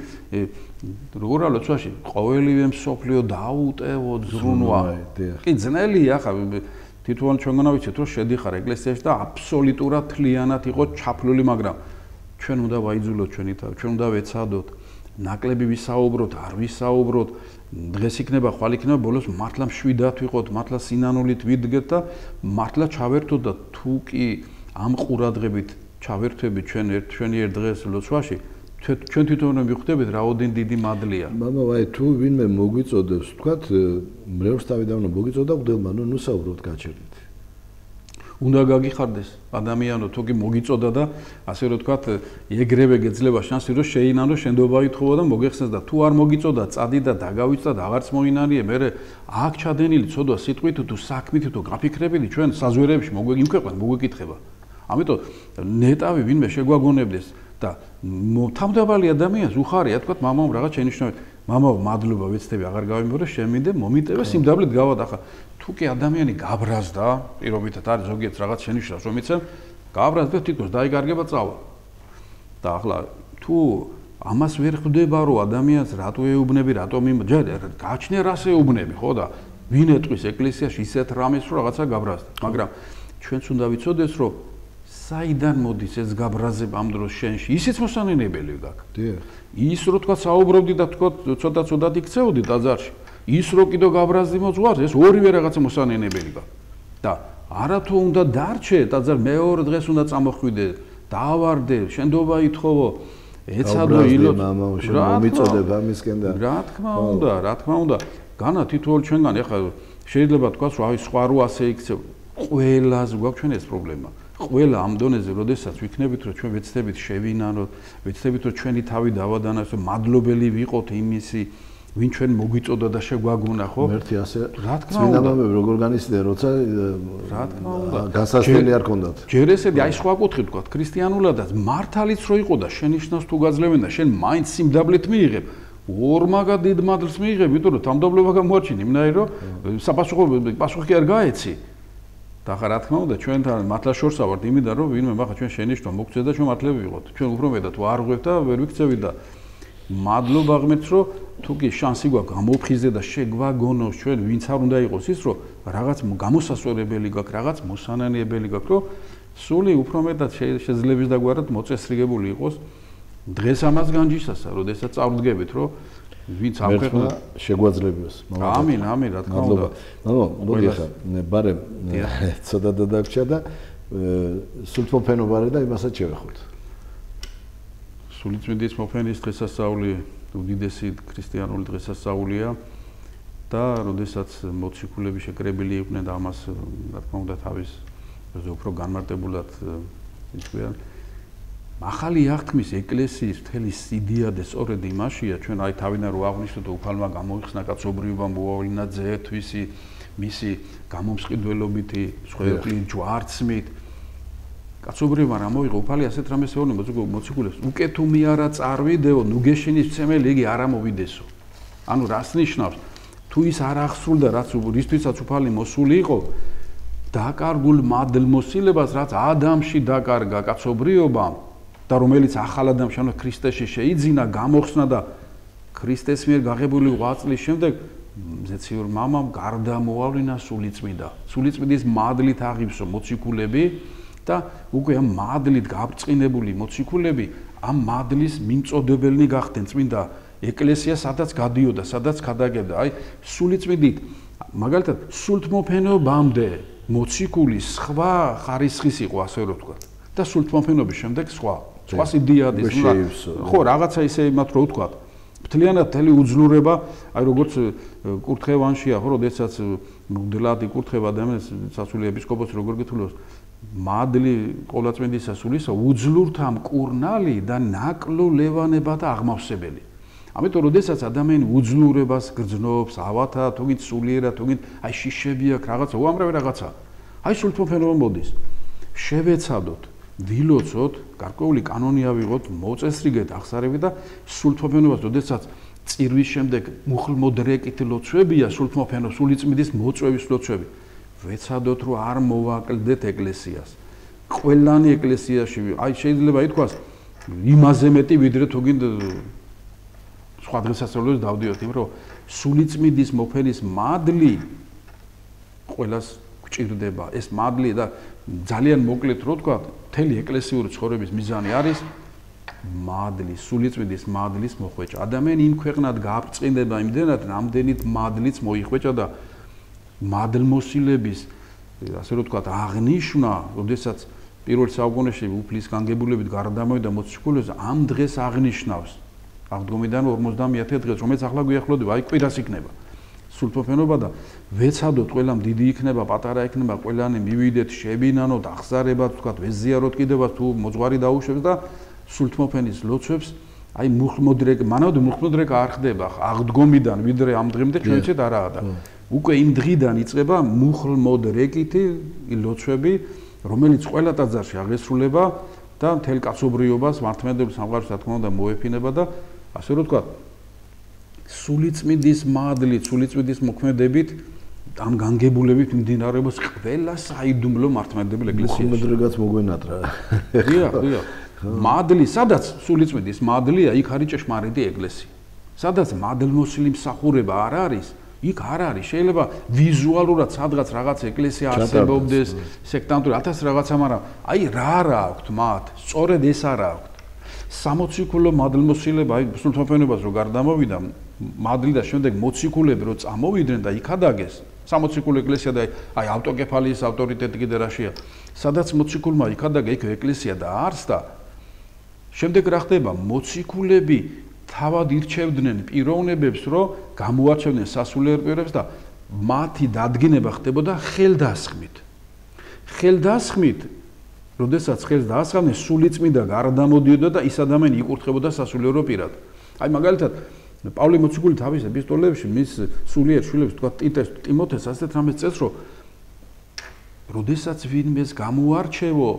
როგორ არის ლოცვაში ყოველივე მსოფლიო დაუტევო ზრუნვა კი ძნელია ხა თვითონ ჩვენგანა ვიცით რომ შედიხარ ეკლესიაში და აბსოლუტურად თლიანად იყო ჩაფლული მაგრამ ჩვენ უნდა ვაიძულოთ ჩვენი თავი ჩვენ უნდა ვეცადოთ ნაკლები ვისაუბროთ არ ვისაუბროთ დღეს იქნება ხვალ იქნება ბოლოს მართლა მშვიდად ვიყოთ მართლა სინანულით ვიდგეთ და მართლა ჩავერთოთ და თუ კი ამ ყურადღებით ჩავერთვებით ჩვენი ერთ დღეს ლოცვაში ჩვენ თვითონ მივხვდებით რაოდენ დიდი მადლია მამა ვაი თუ ვინმე მოგვიწოდებს თქვათ მრევლს თავიდან მოგვიწოდა გდელმა ნუ საუბრობთ გაჩერდით უნდა გაგიხარდეს ადამიანო თუ კი მოგიწოდა და ასე რომ თქვათ ეგრევე გეძლება შანსი რომ შეინანო შენდობა ითხოვა და მოგეხსენს და თუ არ მოგიწოდა წადი და დაგავიწდა და აღარც მოინანიე მე აქ ჩადენილი ცოდვა სიტყვით თუ საქმით თუ გაფიქრებიდი ჩვენ საზვერებში იმქვეყნ მოგვეკითხება ამიტომ ნეტავი ვინმე შეგვაგონებდეს და თავდაბალი ადამიანს უხარია თქვათ მამამ რაღაც შენიშნავენ მამაო მადლობა ვეცდები აღარ გავიმეორე შემიდე მომიტევე სიმდაბლით გავადახა თუ კი ადამიანი გაბრაზდა პირობითად არის ზოგიერთ რაღაც შენიშნავს რომ იცემ გაბრაზდა თვითონ დაიგარგება წავა და ახლა თუ ამას ვერ ხვდება რომ ადამიანს რატო ეუბნები რატომ გაჩნია რას ეუბნები ხო და ვინ ეტყვის ეკლესიაში ისეთ რამეს რომ რაღაცა გაბრაზდა მაგრამ ჩვენც უნდა ვიცოდეს რომ საიდან მოდის ეს გაბრაზება ამ დროს შენში ისიც მოსანენებელი გაქვს ის რო თქვა საუბრობდი და თქვა ცოტა-ცოტად იქცეოდი ტაძარში ის რო კიდო გაბრაზდი მოძღვარს ეს ორივე რაღაცა მოსანენებელი გაქვს და არათუ უნდა დარჩე ტაძარ მეორე დღეს უნდა წამოხვიდე დაავარდე შენდობა ითხოვო ეცადო ილო მომიწოდება ამისკენ და რა თქმა უნდა განა თითოეულ ჩვენგან ეხლა შეიძლება თქვას რომ აი სხვა რო ასე იქცევ ყველას გვაქვს ჩვენ ეს პრობლემა ყველა ამ დონეზე როდესაც ვიქნებით რომ ჩვენ ვეცდებით შევინანოთ ვეცდებით რომ ჩვენი თავი დავადანაოს მადლობელი ვიყოთ იმისი ვინ ჩვენ მოგვიწოდა და შეგვაგუნა ხო მერტი ასე რა თქმა უნდა წმინდანები როგორ განიცდიან როცა რა თქმა უნდა გასასვლელი არ ქონდათ ჯერ ესეთი აი სხვა კუთხით თქვა ქრისტიანულადაც მართალიც რო იყო და შენიშნავს თუ გაძლევენ და შენ მაინც სიმდაბლით მიიღებ ორმაგად დიდ მადლს მიიღებ იმიტომ რომ თამდაბლობა გამოაჩინე იმნაირი რომ პასუხი არ გაეცი და ხა რა თქმა უნდა ჩვენთან მართლა შორსა ვართ იმიდან რომ ვინმე ახლა ჩვენ შენიშნვა მოგწევ და ჩვენ მართლები ვიყოთ ჩვენ უფრო მეტად ვარღვევ და ვერ ვიქცევით და მადლობა ღმერთს რომ თუ კი შანსი გვაქვს გამოფხიზდე და შეგვაგონოს ჩვენ ვინც არ უნდა იყოს ის რომ რაღაც გამოსასწორებელი გაქვს რაღაც მოსანანიებელი გაქვს რომ სული უფრო მეტად შეძლებს და გვარად მოწესრიგებული იყოს დღეს ამას განჯისასა როდესაც წავდგებით რომ ვინც ამ ქვეყნა შეგვაძლებიოს ამინ რა თქმა უნდა მოდი ახლა ბარემ ცოტა დაგჭა და სულთმოფენობარე და იმასაც შევეხოთ სულიწმიდის მოფენის დღესასწაული უდიდესი ქრისტიანული დღესასწაულია და როდესაც მოციქულები შეკრებილი იყვნენ და ამას რა თქმა უნდა თავის უფრო განმარტებულად იცვიან ახალი აღთქმის ეკლესიის მთელი სიდიადე სწორედ იმაშია ჩვენ აი თავიდან რო აღვნიშნოთ უფალმა გამოიხსნა კაცობრიობა მოავლინა ძეთვისი მისი გამომსყიდველობითი სხვაგვარი ჯვარცმით კაცობრიობა რა მოიღო უფალი ასეთ რამეს ეუბნება მოციქულებს უკეთუ მე არა წარვიდეო ნუ გეშინის მცემელი იგი არ ამოვიდესო ანუ რას ნიშნავს თუ ის არ აღსრულდა რაც რისთვისაც უფალი მოსული იყო დაკარგულ მადლმოსილებას რაც ადამიანში დაკარგა კაცობრიობამ და რომელიც ახალ ადამიანს ანუ ქრისტეში შეიძინა გამოხსნა და ქრისტეს მიერ გაღებული 8 წლის შემდეგ ზეციურ მამამ გარდამოავლინა სულიწმიდის მადლით აღივსო მოციქულები და უკვე ამ მადლით გაბრწყინებული მოციქულები ამ მადლის მიმწოდებელნი გახდნენ წმინდა ეკლესია სადაც გადიოდა სადაც გადაგებდა აი სულიწმიდით მაგალითად სულთმოფენობამდე მოციქული სხვა ხარისხის იყო ასე რომ ვთქვა და სულთმოფენობის შემდეგ სხვა სიდიადის ხო რაღაცა ისე იმათ რო ვთქვა მთლიანად მთელი უძლურება აი როგორც კურთხევანშია ხო როდესაც მუდლად იკურთხება ადამიანს სასული ეპისკოპოსი როგორ გითვლოს მადლი ყოვლადწმინდისა სულისა უძლურთა მკურნალი და ნაკლო ლევანება და აღმავსებელი ამიტომ როდესაც ადამიანი უძლურებას გრძნობს ავათა თუგით სულიერად თუგით აი შიშები აქვს რაღაცა უამრავი რაღაცა აი სულთმოფენობა მოდის შევეცადოთ დილოცოთ გარკვეული კანონი ავიღოთ მოწესრიგეთ აღსარებით და სულთმოფენობას როდესაც წირვის შემდეგ მუხლმოდრეკით ლოცვებია სულთმოფენოს სულიწმიდის მოწვევის ლოცვები ვეცადოთ რომ არ მოვაკლდეთ ეკლესიას ყველანი ეკლესიაში აი შეიძლება ითქვას იმაზე მეტი ვიდრე თუგით სხვა დღესასწაულებს დავდიოთ იმ რომ სულიწმიდის მოფენის მადლი ყველას გჭირდება ეს მადლი და ძალიან მოკლედ რო თქვა მთელი ეკლესიური ცხოვრების მიზანი არის მადლი სულიწმიდის მადლის მოხვეჭა ადამიანი იმ ქვეყნად გააბწყინდება იმდენად რამდენით მადლიც მოიხვეჭა და მადლმოსილების ასე რომ თქვა აღნიშვნა როდესაც პირველ საუკუნეში უფლის განგებულებით გარდამოვიდა მოციქულებს ამ დღეს აღნიშნავს აღდგომიდან 50 დღეს რომელიც ახლა გვიახლოვდება აი კვირას იქნება სულთმოფენობა და ვეცადოთ ყველამ დიდი იქნება პატარა იქნება ყველანი მივიდეთ შევინანოთ აღსარებად თქვა ვეზიაროთ კიდევ თუ მოძღვარი დაუშვებს და სულთმოფენის ლოცვებს აი მუხლმოდრეკ მანავე მუხლმოდრეკ არ ხდება აღდგომიდან ვიდრე ამ დღემდე ჩვენ ვიცით არაა და უკვე იმ დღიდან იწყება მუხლმოდრეკითი ლოცვები რომელიც ყველა ტაძარში აღესრულება და მთელ კაცობრიობას მართლმადიდებლურ სამყაროს რა თქმა უნდა მოეფინება და ასე რომ თქვა სულიწმიდის მადლით, სულიწმიდის მოქმედებით ამ განგებულებით მიმდინარეობს ყველა საიდუმლო მართლმადიდებელ ეკლესიაში. მოქმედებაც მოგვენატრა. დიახ. მადლი, სადაც სულიწმიდის მადლია, იქ არის ჭეშმარიტი ეკლესია. სადაც მადლმოსილი მსახურება არ არის, იქ არ არის. შეიძლება ვიზუალურად სადღაც რაღაც ეკლესია არსებობდეს, სექტანტური 1000 რაღაცა, მაგრამ აი რა არა აქვთ მათ? სწორედ ეს არა აქვთ. სამოციქულო მადლმოსილება, აი სულთმოფენობას რო გარდამოვიდა, მადლი და შემდეგ მოციქულები რო წამოვიდნენ და იქადაგეს, სამოციქულო ეკლესია და აი ავტოკეფალიის ავტორიტეტი კიდე რაშია, სადაც მოციქულმა იქადაგა იქ ეკლესია და არსდა. შემდეგ რა ხდება? მოციქულები თავად ირჩევდნენ პიროვნებებს, რომ გამოარჩევდნენ სასულიერო პირებს და მათი დადგინება ხდებოდა ხელდასხმით. ხელდასხმით, როდესაც ხელს დაასხამდნენ, სულიწმიდა გარდამოდიოდა და ის ადამიანი იკურთხებოდა სასულიერო პირად. აი მაგალითად, პავლე მოციქული თავის ეპისტოლეებში მის სულიერ შვილებს თქვა ტიმოთეს ასეთ რამეს წერს, რომ როდესაც ვინმეს გამოარჩევო,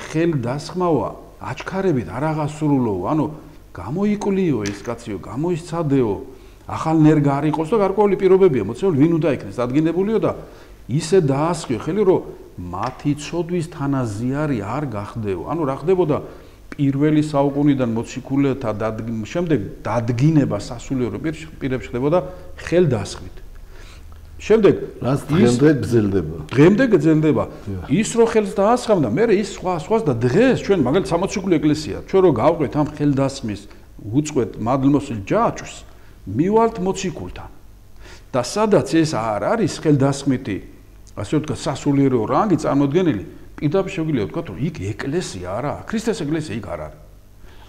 ხელდასხმავა აჩქარებით არ აღასრულო, ანუ გამოიკლიო ეს კაციო, გამოისცადეო, ახალ ნერგა არ იყოს და გარკვეული პირობებია მოცემული, ვინ უნდა იქნეს დადგენებულიო და ისე დაასხიო ხელი, რომ მათი ცოდვის თანაზიარი არ გახდეო. ანუ რა ხდებოდა პირველი საუკუნიდან მოციქულეთა შემდეგ დადგინება სასულიერო პირებში ხდებოდა ხელდასხმით. შემდეგ რაც დღემდე გრძელდება. დღემდე გრძელდება. ის რო ხელს დაასხამდა, მე ის სხვას და დღეს ჩვენ მაგალითად სამოციქულო ეკლესია, ჩვენ რო გავყვეთ ამ ხელდასხმის უწყვეტ მადლმოსილ ჯაჭვს, მივალთ მოციქულთან. და სადაც ეს არ არის ხელდასხმითი, ასე ვთქვათ, სასულიერო რანგი წარმოდგენილი, პირდაპირ შეგვიძლია ვთქვათ, რომ იქ ეკლესია არაა, ქრისტეს ეკლესია იქ არ არის.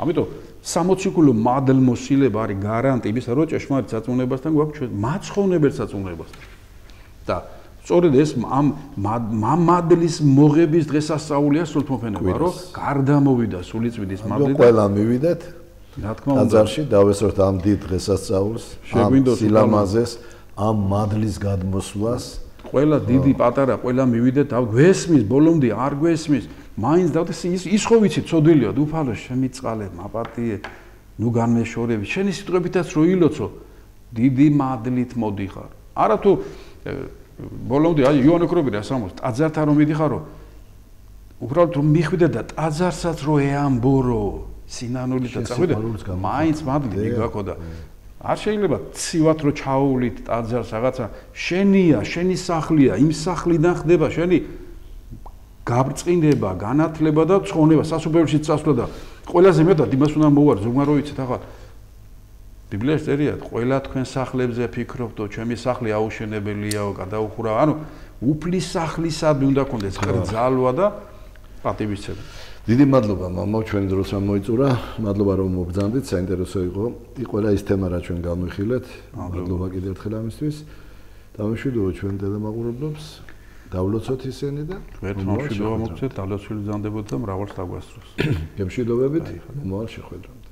ამიტომ სამოციქულო მადლმოსილება არის გარანტი იმისა, რომ ჭეშმარიტ საწუნებასთან გვაქვს ჩვენ მაცხოვნებელ საწუნებასთან. და სწორედ ეს ამ მადლის მოღების დღესასწაულია სულთმოფენობა, რომ გარდამოვიდა სულიწმიდის მადლი და ყველა მივიდეთ. რა თქმა უნდა, ტაძარში დავესწროთ ამ დიდ დღესასწაულს, ამ სილამაზეს, ამ მადლის გადმოსვლას. ყველა დიდი პატარა, ყველა მივიდეთ, გვესმის, ბოლომდე არ გვესმის, მაინც და ის ხო ვიცი, ცოდვილია, უფალო, შემიწყალე, მაპატიე, ნუ განმეშორები, შენი სიტყვებითაც რო ილოცო, დიდი მადლით მოდიხარ. არა თუ ბოლომდე აი იოანე ოქრობილი ასამოს, ტაძართან რომ მიდიხარო, უბრალოდ რომ მიხვიდე და ტაძარსაც რო ეამბორო, სინანულით და წავიდე, მაინც მადლი მიგაქოდა. არ შეიძლება ცივად რო ჩაუვლით ტაძარს რაღაცა, შენია, შენი სახლია, იმ სახლიდან ხდება შენი გაბრწყინება, განათლება და ცხონება, სასუფეველში წასვლა და ყველაზე მეტად იმას უნდა მოვარ, ზოგმა რო იცით ახლა ბიბლიაში წერია, ყველა თქვენ სახლებზე ფიქრობთ, ჩემი სახლი აუშენებელიაო, გადაუხურა, ანუ უფლის სახლისადმი უნდა გქონდეს კრძალვა და პატივისცემა. დიდი მადლობა მამაო, ჩვენი დროც მოიწურა. მადლობა რომ მოგბრძანდით, საინტერესო იყო. ყველა ის თემა რა ჩვენ განვიხილეთ. მადლობა კიდევ ერთხელ ამისთვის. დამშვიდობო ჩვენ დედამაყურებლებს. დავლოცოთ ისინი და ერთმანეთს მოგცეთ, დავლოცილი ბრძანდებოდა და მრავალს დაგვასწროს. გემშვიდობებით, მომავალ შეხვედრამდე.